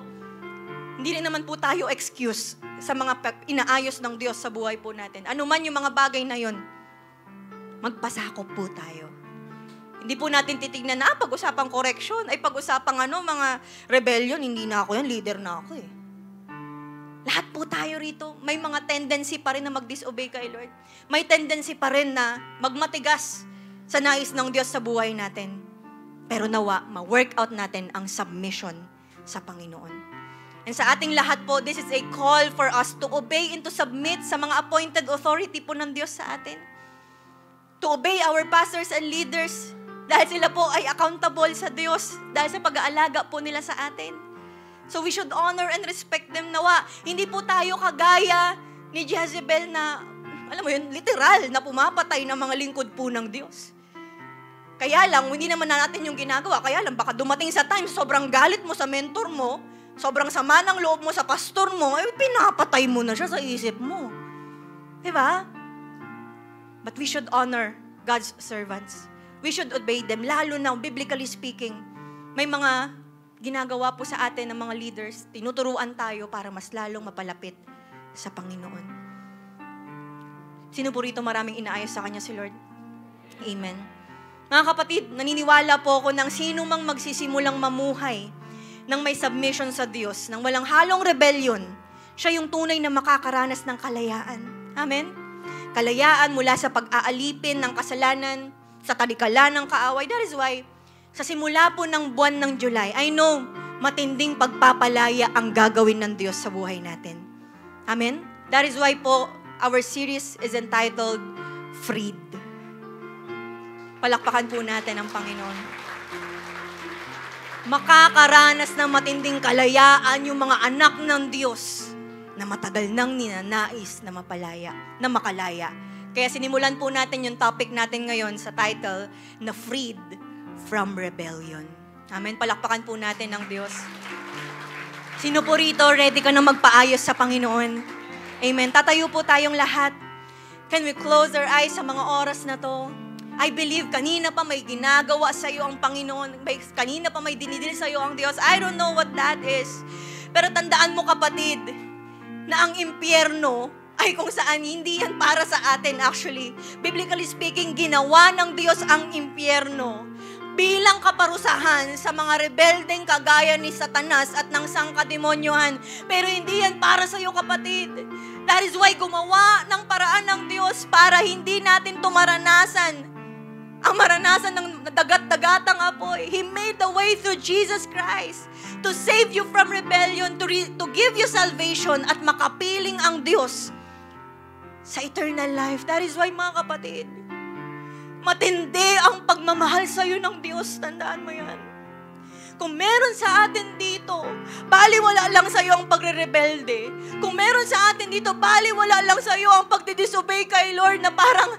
hindi rin naman po tayo excuse sa mga inaayos ng Diyos sa buhay po natin. Ano man yung mga bagay na yon, magpasakop po tayo. Hindi po natin titignan na, pag-usapang correction, ay pag-usapang mga rebellion, hindi na ako yan, leader na ako eh. Lahat po tayo rito, may mga tendency pa rin na mag-disobey kay Lord. May tendency pa rin na magmatigas sa nais ng Diyos sa buhay natin. Pero nawa, ma-work out natin ang submission sa Panginoon. And sa ating lahat po, this is a call for us to obey and to submit sa mga appointed authority po ng Diyos sa atin. To obey our pastors and leaders dahil sila po ay accountable sa Diyos dahil sa pag-aalaga po nila sa atin. So we should honor and respect them nawa. Hindi po tayo kagaya ni Jezebel na, alam mo yun, literal na pumapatay ng mga lingkod po ng Diyos. Kaya lang, hindi naman natin yung ginagawa. Kaya lang, baka dumating sa time, sobrang galit mo sa mentor mo, sobrang sama ng loob mo sa pastor mo, ay pinapatay mo na siya sa isip mo. Diba? But we should honor God's servants. We should obey them, lalo na, biblically speaking, may mga ginagawa po sa atin ng mga leaders, tinuturuan tayo para mas lalong mapalapit sa Panginoon. Sino po rito maraming inaayos sa Kanya si Lord? Amen. Mga kapatid, naniniwala po ako ng sino mang magsisimulang mamuhay ng may submission sa Diyos, ng walang halong rebellion, siya yung tunay na makakaranas ng kalayaan. Amen? Kalayaan mula sa pag-aalipin ng kasalanan, sa talikalan ng kaaway. That is why, sa simula po ng buwan ng July, I know, matinding pagpapalaya ang gagawin ng Diyos sa buhay natin. Amen? That is why po, our series is entitled, Freed. Palakpakan po natin ang Panginoon. Makakaranas ng matinding kalayaan yung mga anak ng Diyos na matagal nang ninanais na mapalaya, na makalaya. Kaya sinimulan po natin yung topic natin ngayon sa title na Freed from Rebellion. Amen. Palakpakan po natin ang Diyos. Sino po rito ready ka na magpaayos sa Panginoon? Amen. Tatayo po tayong lahat. Can we close our eyes sa mga oras na to? I believe kanina pa may ginagawa sa iyo ang Panginoon. Kanina pa may dinidil sa iyo ang Diyos. I don't know what that is. Pero tandaan mo kapatid, na ang impyerno ay kung saan hindi yan para sa atin actually. Biblically speaking, ginawa ng Diyos ang impyerno bilang kaparusahan sa mga rebeldeng kagaya ni Satanas at ng sangkademonyohan. Pero hindi yan para sa iyo kapatid. That is why gumawa ng paraan ng Diyos para hindi natin tumaranasan ang maranasan ng dagat-dagatang apoy. He made the way through Jesus Christ to save you from rebellion, to give you salvation at makapiling ang Diyos sa eternal life. That is why mga kapatid, matindi ang pagmamahal sa iyo ng Diyos. Tandaan mo yan. Kung meron sa atin dito, baliwala lang sa iyo ang pagre-rebelde. Kung meron sa atin dito, baliwala lang sa iyo ang pagdidisobey kay Lord na parang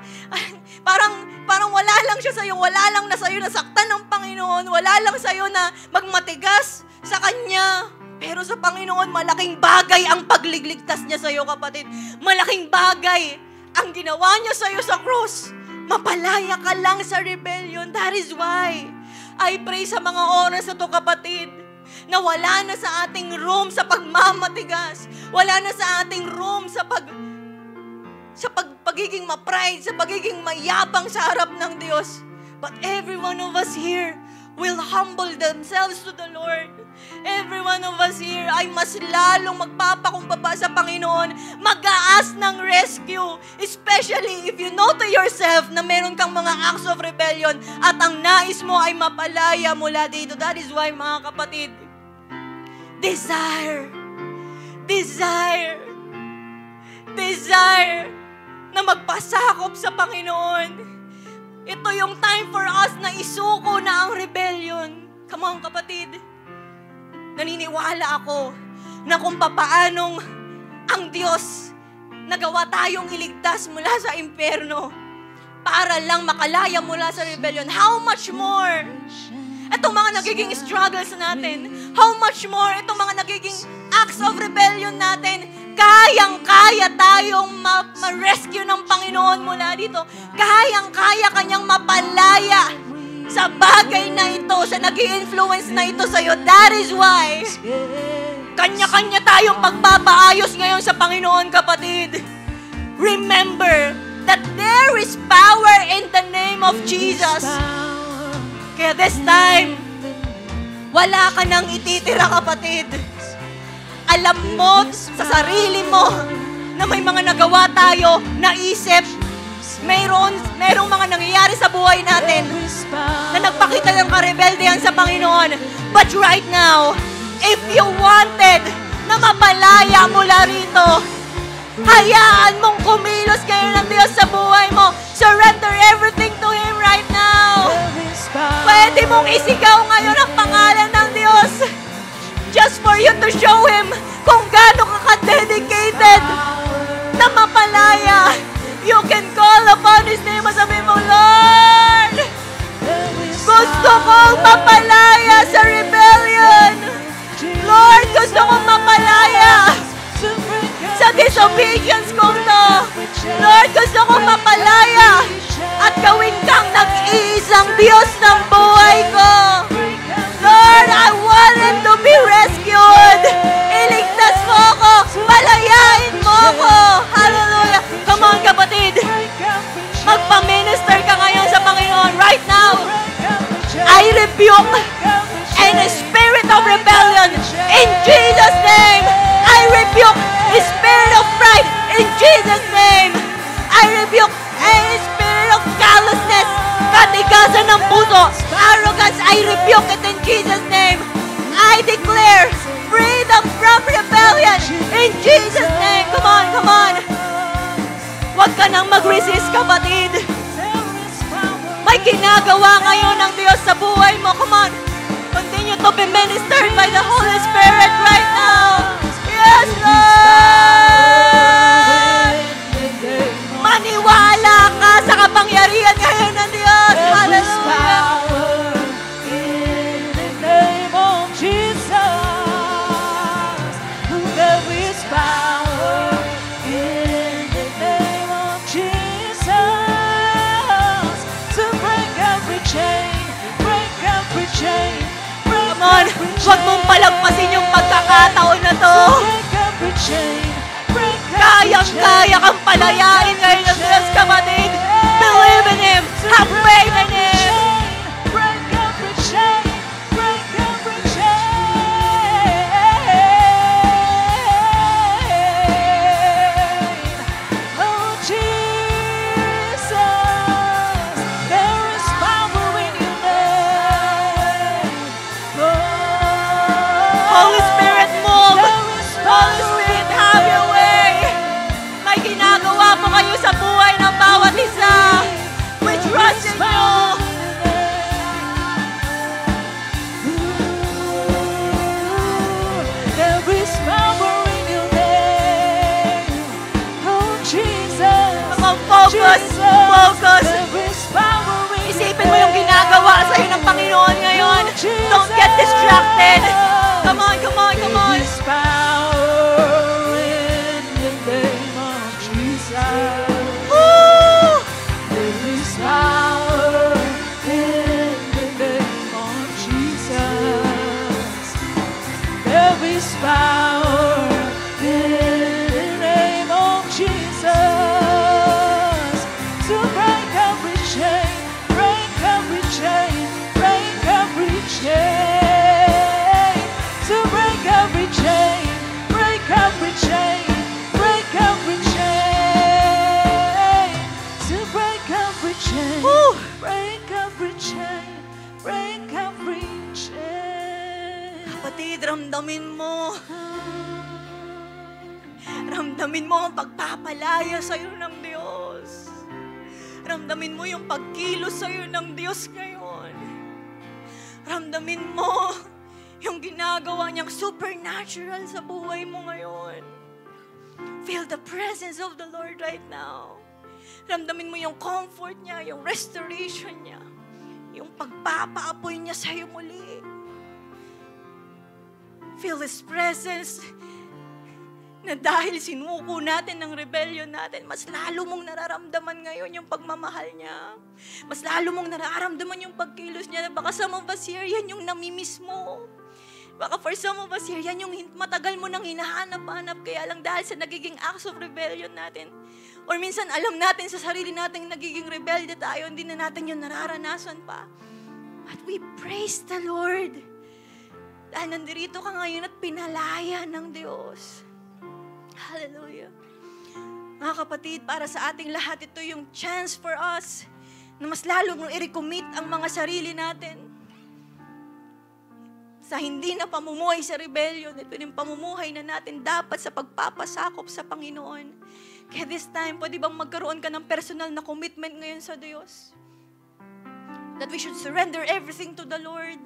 wala lang siya sa iyo, wala lang na sa iyo nasaktan ng Panginoon, wala lang sa iyo na magmatigas sa Kanya. Pero sa Panginoon, malaking bagay ang pagligligtas niya sa iyo, kapatid. Malaking bagay ang ginawa niya sa iyo sa cross. Mapalaya ka lang sa rebellion. That is why I pray sa mga oras na to, kapatid, na wala na sa ating room sa pagmamatigas. Wala na sa ating room sa pagiging ma-pride, sa pagiging mayabang sa harap ng Diyos. But every one of us here will humble themselves to the Lord. Every one of us here ay mas lalong magpapakumbaba sa Panginoon, mag-aas ng rescue, especially if you know to yourself na meron kang mga acts of rebellion at ang nais mo ay mapalaya mula dito. That is why, mga kapatid, desire na magpasakop sa Panginoon. Ito yung time for us na isuko na ang rebellion. Come on, kapatid. Naniniwala ako na kung papaanong ang Diyos nagawa tayong iligtas mula sa impyerno para lang makalaya mula sa rebellion, how much more itong mga nagiging struggles natin, how much more itong mga nagiging acts of rebellion natin, kayang-kaya tayong ma-rescue ng Panginoon mula dito. Kayang-kaya Kanyang mapalaya sa bagay na ito, sa nag-i-influence na ito sa'yo. That is why kanya-kanya tayong pagpapaayos ngayon sa Panginoon, kapatid. Remember that there is power in the name of Jesus. Kaya this time, wala ka nang ititira, kapatid. Alam mo sa sarili mo na may mga nagawa tayo, naisip, Mayroong mga nangyayari sa buhay natin na nagpakita ng karebeldehan sa Panginoon. But right now, if you wanted na mapalaya mula rito, hayaan mong kumilos kayo ng Diyos sa buhay mo. Surrender everything to Him right now. Pwede mong isigaw ngayon ang pangalan ng Diyos just for you to show Him kung gaano ka ka-dedicated na mapalaya. You can call upon His name. Sabi mo, Lord, gusto kong mapalaya sa rebellion. Lord, gusto kong mapalaya sa disobedience kong to. Lord, gusto kong mapalaya at gawin kang nag-iisang Diyos ng buhay ko. Lord, I wanted to be rescued. Iligtas mo ako. Palayain mo ako. Hallelujah. Come on, kapatid. Magpa-minister ka ngayon sa Panginoon right now. I rebuke any spirit of rebellion in Jesus' name. I rebuke the spirit of pride in Jesus' name. I rebuke any spirit of callousness, katigasan ng puso, arrogance. I rebuke it in Jesus' name. I declare freedom from rebellion in Jesus' name. Come on, come on. Huwag ka nang mag-resist, kapatid. May ginagawa ngayon ng Diyos sa buhay mo. Come on. Continue to be ministered by the Holy Spirit right now. Yes, Lord! Maniwala ka sa kapangyarihan ngayon ng Diyos. Hallelujah! Come on, huwag mong palagpasin yung pagkakataon na to. Kayang-kaya kang palayain ngayon ng Diyos, kapatid. Believe in Him. Have faith in Him. Holy Spirit, move. Holy Spirit, have your way. May ginagawa po kayo sa buhay ng bawat isa. We trust in you. There is power in your name. Oh, Jesus. Come on, focus. Focus. There is power in Isipin mo yung ginagawa sa'yo ng Panginoon ngayon. Don't get distracted. Come on, come on, come on. There is power in the name of Jesus. Woo! There is power in the name of Jesus. There is power in the name of Jesus to break every chain, break every chain, break every chain. To break every chain, break every chain, break every chain. To break every chain, Woo! break every chain, break every chain. Kapatid, ramdamin mo. Ramdamin mo ang pagpapalaya sa'yo ng Diyos. Ramdamin mo yung pagkilos sa'yo ng Diyos ngayon. Ramdamin mo yung ginagawa niyang supernatural sa buhay mo ngayon. Feel the presence of the Lord right now. Ramdamin mo yung comfort niya, yung restoration niya, yung pagpapaapoy niya sa'yo muli. Feel His presence na dahil sinuko natin ng rebellion natin, mas lalo mong nararamdaman ngayon yung pagmamahal niya. Mas lalo mong nararamdaman yung pagkilos niya. Baka some of us here, yan yung namimiss mo. Baka for some of us here, yan yung matagal mo nang hinahanap-hanap, kaya lang dahil sa nagiging acts of rebellion natin. Or minsan alam natin sa sarili natin nagiging rebelde tayo, hindi na natin yung nararanasan pa. But we praise the Lord. Dahil nandirito ka ngayon at pinalaya ng Diyos. Hallelujah. Mga kapatid, para sa ating lahat, ito yung chance for us na mas lalong i-recommit ang mga sarili natin sa hindi na pamumuhay sa rebellion. Ito yung pamumuhay na natin dapat sa pagpapasakop sa Panginoon. Kaya this time, pwede bang magkaroon ka ng personal na commitment ngayon sa Diyos? That we should surrender everything to the Lord.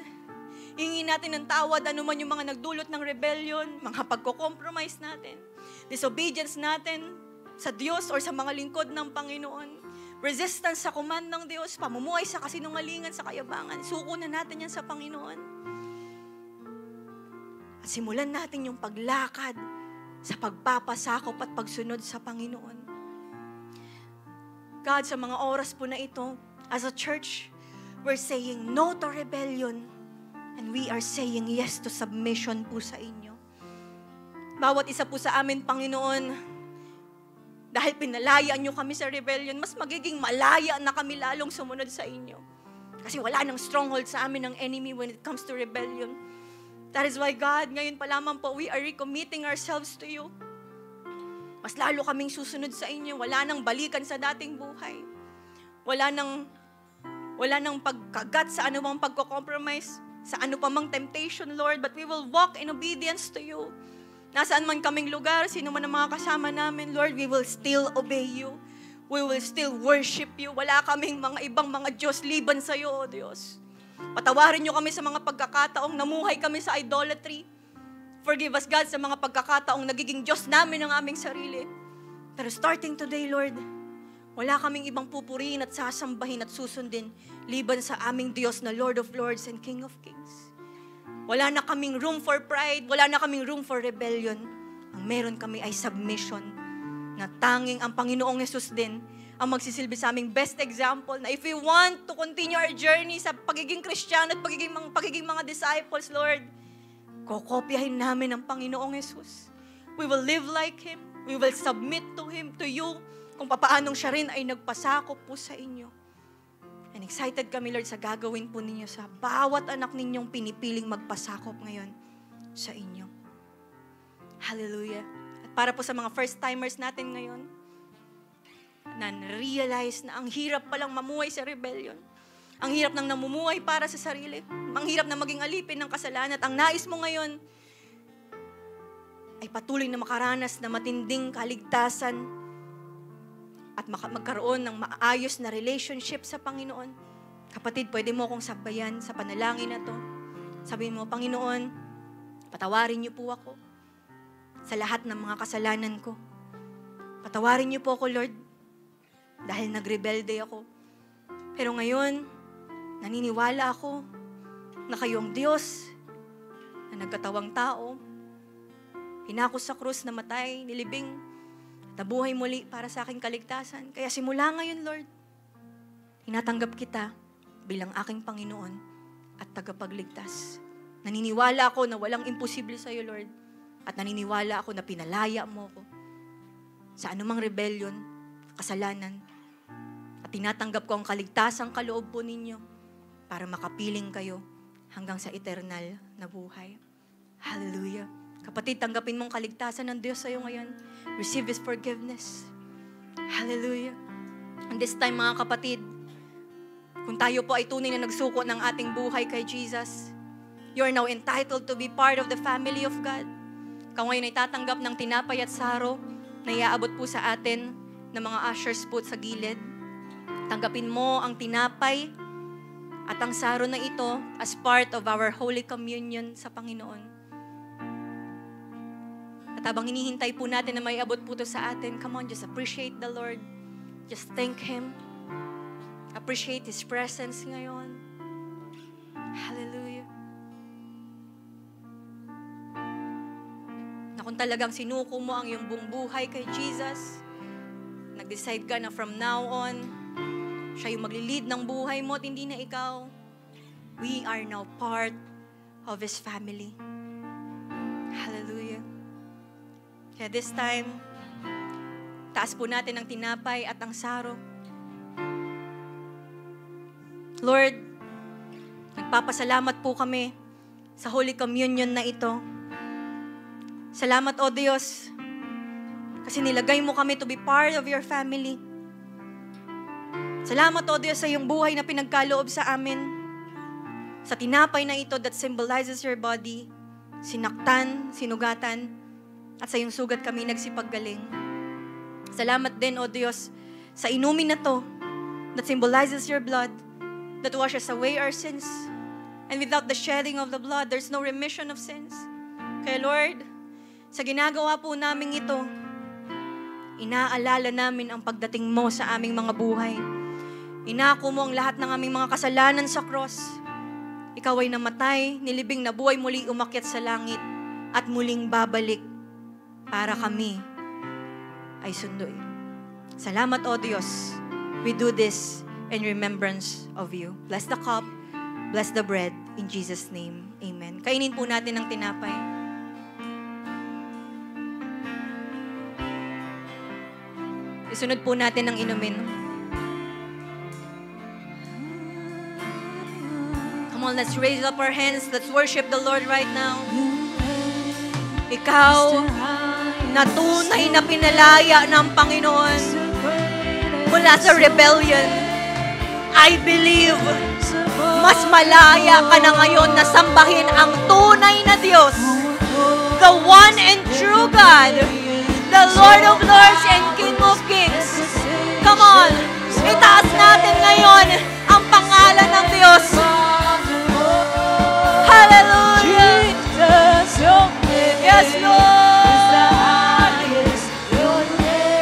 Hingin natin ng tawad, ano man yung mga nagdulot ng rebellion, mga pagko-compromise natin, disobedience natin sa Diyos or sa mga lingkod ng Panginoon, resistance sa command ng Diyos, pamumuhay sa kasinungalingan, sa kayabangan, suko na natin yan sa Panginoon. At simulan natin yung paglakad sa pagpapasakop at pagsunod sa Panginoon. God, sa mga oras po na ito, as a church, we're saying no to rebellion and we are saying yes to submission po sa inyo. Bawat isa po sa amin, Panginoon, dahil pinalayaan nyo kami sa rebellion, mas magiging malaya na kami lalong sumunod sa inyo. Kasi wala nang stronghold sa amin ng enemy when it comes to rebellion. That is why, God, ngayon pa lamang po, we are recommitting ourselves to you. Mas lalo kaming susunod sa inyo. Wala nang balikan sa dating buhay. Wala nang pagkagat sa anumang pagko-compromise, sa ano pa mang temptation, Lord, but we will walk in obedience to you. Nasaan man kaming lugar, sino man ang mga kasama namin, Lord, we will still obey you. We will still worship you. Wala kaming mga ibang mga Diyos liban sa iyo, O Diyos. Patawarin niyo kami sa mga pagkakataong namuhay kami sa idolatry. Forgive us, God, sa mga pagkakataong nagiging Diyos namin ang aming sarili. Pero starting today, Lord, wala kaming ibang pupurihin at sasambahin at susundin liban sa aming Diyos na Lord of Lords and King of Kings. Wala na kaming room for pride, wala na kaming room for rebellion. Ang meron kami ay submission na tanging ang Panginoong Hesus din ang magsisilbi sa aming best example na if we want to continue our journey sa pagiging Kristiyano at pagiging mga disciples, Lord, kokopyahin namin ang Panginoong Hesus. We will live like Him. We will submit to Him, to you, kung papaanong siya rin ay nagpasakop po sa inyo. And excited kami, Lord, sa gagawin po ninyo sa bawat anak ninyong pinipiling magpasakop ngayon sa inyo. Hallelujah. At para po sa mga first-timers natin ngayon, na realize na ang hirap palang mamuhay sa rebellion. Ang hirap nang namumuhay para sa sarili. Ang hirap na maging alipin ng kasalanan. At ang nais mo ngayon ay patuloy na makaranas na matinding kaligtasan at magkaroon ng maayos na relationship sa Panginoon. Kapatid, pwede mo akong sabayan sa panalangin na to. Sabihin mo, Panginoon, patawarin niyo po ako sa lahat ng mga kasalanan ko. Patawarin niyo po ako, Lord, dahil nagrebelde ako. Pero ngayon, naniniwala ako na kayo ang Diyos na nagkatawang tao, pinako sa krus, namatay, nilibing, nabuhay muli para sa aking kaligtasan. Kaya simula ngayon, Lord, tinatanggap kita bilang aking Panginoon at tagapagligtas. Naniniwala ako na walang imposible sa iyo, Lord. At naniniwala ako na pinalaya mo ako sa anumang rebellion, kasalanan. At tinatanggap ko ang kaligtasang kaloob po ninyo para makapiling kayo hanggang sa eternal na buhay. Hallelujah. Kapatid, tanggapin mong kaligtasan ng Diyos sa iyo ngayon. Receive His forgiveness. Hallelujah. And this time, mga kapatid, kung tayo po ay tunay na nagsuko ng ating buhay kay Jesus, you are now entitled to be part of the family of God. Ikaw ngayon ay tatanggap ng tinapay at saro na iaabot po sa atin ng mga ushers po sa gilid. Tanggapin mo ang tinapay at ang saro na ito as part of our Holy Communion sa Panginoon. At habang hinihintay po natin na may abot po ito sa atin, come on, just appreciate the Lord. Just thank Him. Appreciate His presence ngayon. Hallelujah. Na kung talagang sinuko mo ang iyong buong buhay kay Jesus, nag-decide ka na from now on, siya yung maglilid ng buhay mo at hindi na ikaw, we are now part of His family. Hallelujah. Kaya this time, taas po natin ang tinapay at ang saro. Lord, nagpapasalamat po kami sa Holy Communion na ito. Salamat, O Diyos, Kasi nilagay mo kami to be part of your family. Salamat, O Diyos, sa iyong buhay na pinagkaloob sa amin. Sa tinapay na ito that symbolizes your body, sinaktan, sinugatan, at sa iyong sugat kami nagsipaggaling. Salamat din, O Diyos, sa inumin na to that symbolizes your blood, that washes away our sins. And without the shedding of the blood, there's no remission of sins. Kaya Lord, sa ginagawa po namin ito, inaalala namin ang pagdating mo sa aming mga buhay. Inako mo ang lahat ng aming mga kasalanan sa cross. Ikaw ay namatay, nilibing na buhay, muli umakyat sa langit, at muling babalik para kami ay sunduin. Salamat, O Diyos. We do this in remembrance of you. Bless the cup, bless the bread, in Jesus' name. Amen. Kainin po natin ang tinapay. Isunod po natin ang inumin. Come on, let's raise up our hands. Let's worship the Lord right now. Ikaw na tunay na pinalaya ng Panginoon mula sa rebellion. I believe mas malaya ka na ngayon na sambahin ang tunay na Diyos, the one and true God, the Lord of Lords and King of Kings. Come on, itaas natin ngayon ang pangalan ng Diyos. Hallelujah! Yes, Lord!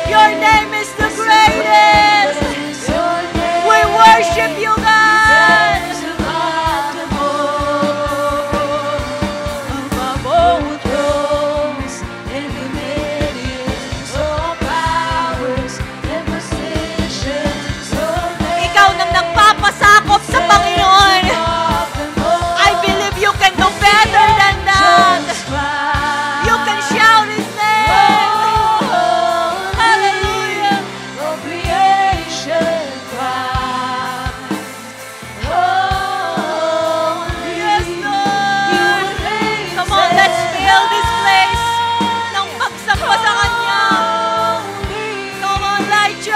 Your name is the greatest! We worship you, God! Ikaw nang nagpapasakop sa Panginoon. I believe you can do better than that. You can shout His name. Hallelujah. Yes, Lord. Come on, let's fill this place ng pagsamba sa Kanya. Come on, Light Church.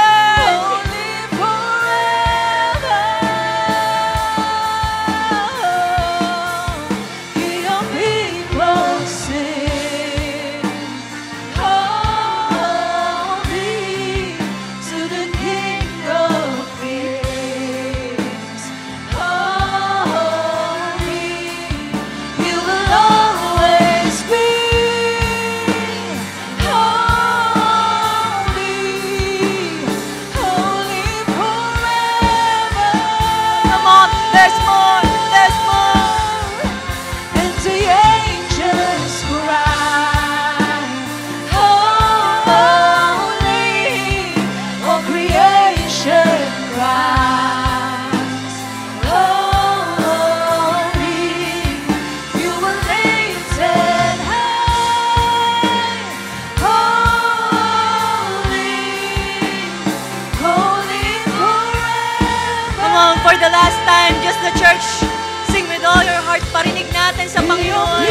For the last time, just the church, sing with all your heart. Parinig natin sa Panginoon.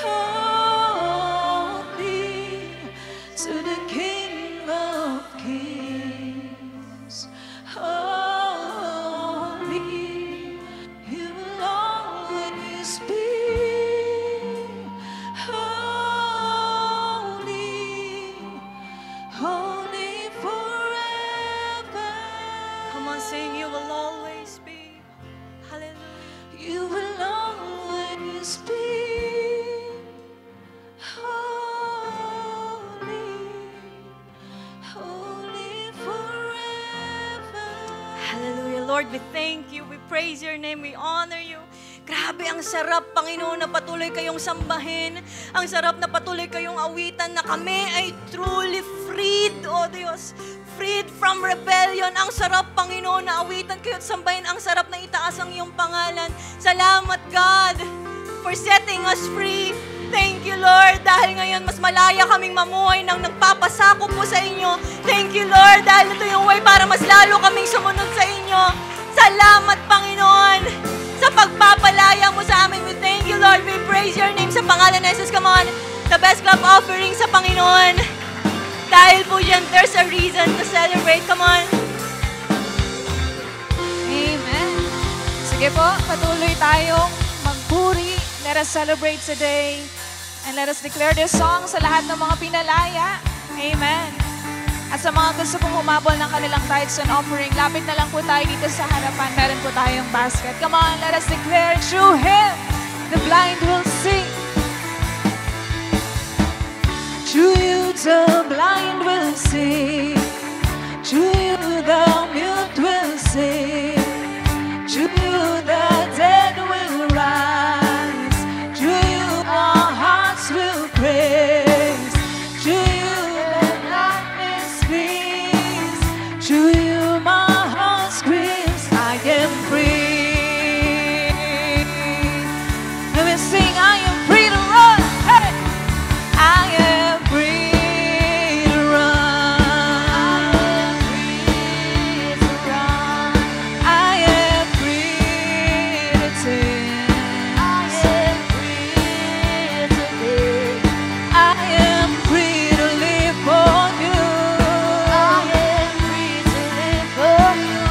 Holy to the King of Kings. Holy, you will always be. Holy, holy forever. Come on, sing, you will always be. Hallelujah. You will always be. Holy, holy forever. Hallelujah. Lord, we thank you. We praise your name. We honor you. Grabe, ang sarap, Panginoon, na patuloy kayong sambahin. Ang sarap na patuloy kayong awitan na kami ay truly freed, O Diyos. Freed from rebellion. Ang sarap, Panginoon, na awitan kayo at sambahin. Ang sarap na itaas ang iyong pangalan. Salamat, God, for setting us free. Thank you, Lord, dahil ngayon mas malaya kaming mamuhay nang nagpapasakop po sa inyo. Thank you, Lord, dahil ito yung way para mas lalo kaming sumunod sa inyo. Salamat, Panginoon, sa pagpapalaya mo sa amin. We thank you, Lord. We praise your name sa pangalan ng Jesus. Come on. the best clap offering sa Panginoon. Dahil po dyan, there's a reason to celebrate. Come on. Amen. Sige po, patuloy tayong magpuri. Let us celebrate today. And let us declare this song sa lahat ng mga pinalaya. Amen. At sa mga gusto pong humabol ng kanilang tithes and offering, lapit na lang po tayo dito sa harapan. Meron po tayong basket. Come on, let us declare, through Him, the blind will see. Through you, the blind will see. Through you, the mute will sing. Through you, the dead will rise. Through you, our hearts will praise. Through you, let darkness peace. Through you, my heart screams, I am free. Let me sing, I am free to run. Hey! I am free to run. I am free to sing. I am free to live. I am free to live for you. I am free to live for you.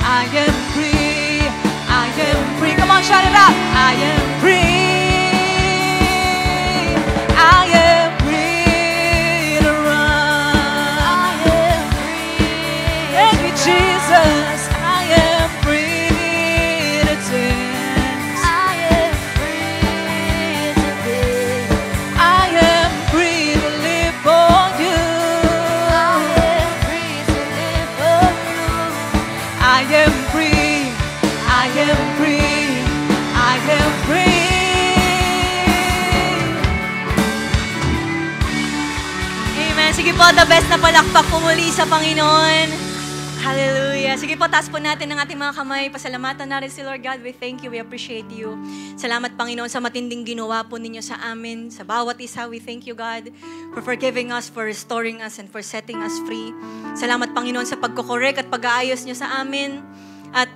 I am free. I am free. Come on, shout it out. I am free. I am free to run. I am free. Thank you, Jesus. I am free to dance. I am free to live. I am free to live for you. I am free to live for you. I am free. I am free. I am free. Amen. Sige po, the best na palakpak po muli sa Panginoon. Hallelujah. Sige po, taas po natin ang ating mga kamay. Pasalamatan natin si Lord God. We thank you. We appreciate you. Salamat, Panginoon, sa matinding ginawa po ninyo sa amin. Sa bawat isa, we thank you, God, for forgiving us, for restoring us, and for setting us free. Salamat, Panginoon, sa pagkokorek at pag-aayos nyo sa amin. At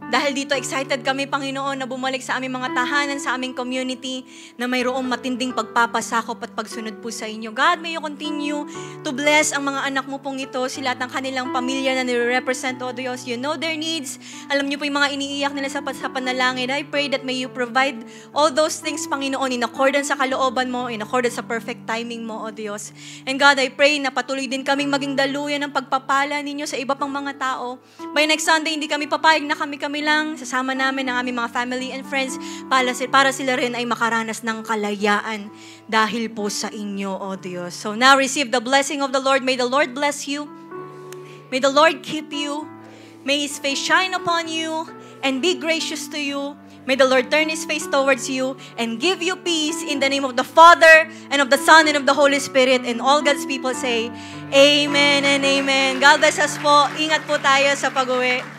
dahil dito, excited kami, Panginoon, na bumalik sa aming mga tahanan, sa aming community, na mayroong matinding pagpapasakop at pagsunod po sa inyo. God, may you continue to bless ang mga anak mo pong ito, sila at ang kanilang pamilya na nire-represent, O Diyos. You know their needs. Alam niyo po yung mga iniiyak nila sa panalangin. I pray that may you provide all those things, Panginoon, in accordance sa kalooban mo, in accordance sa perfect timing mo, O Diyos. And God, I pray na patuloy din kaming maging daluyan ng pagpapala ninyo sa iba pang mga tao. By next Sunday, hindi kami papayag na kami lang, sasama namin ang aming mga family and friends para sila rin ay makaranas ng kalayaan dahil po sa inyo, O Diyos. So now receive the blessing of the Lord. May the Lord bless you. May the Lord keep you. May His face shine upon you and be gracious to you. May the Lord turn His face towards you and give you peace in the name of the Father and of the Son and of the Holy Spirit. And all God's people say, Amen and Amen. God bless us po. Ingat po tayo sa pag-uwi.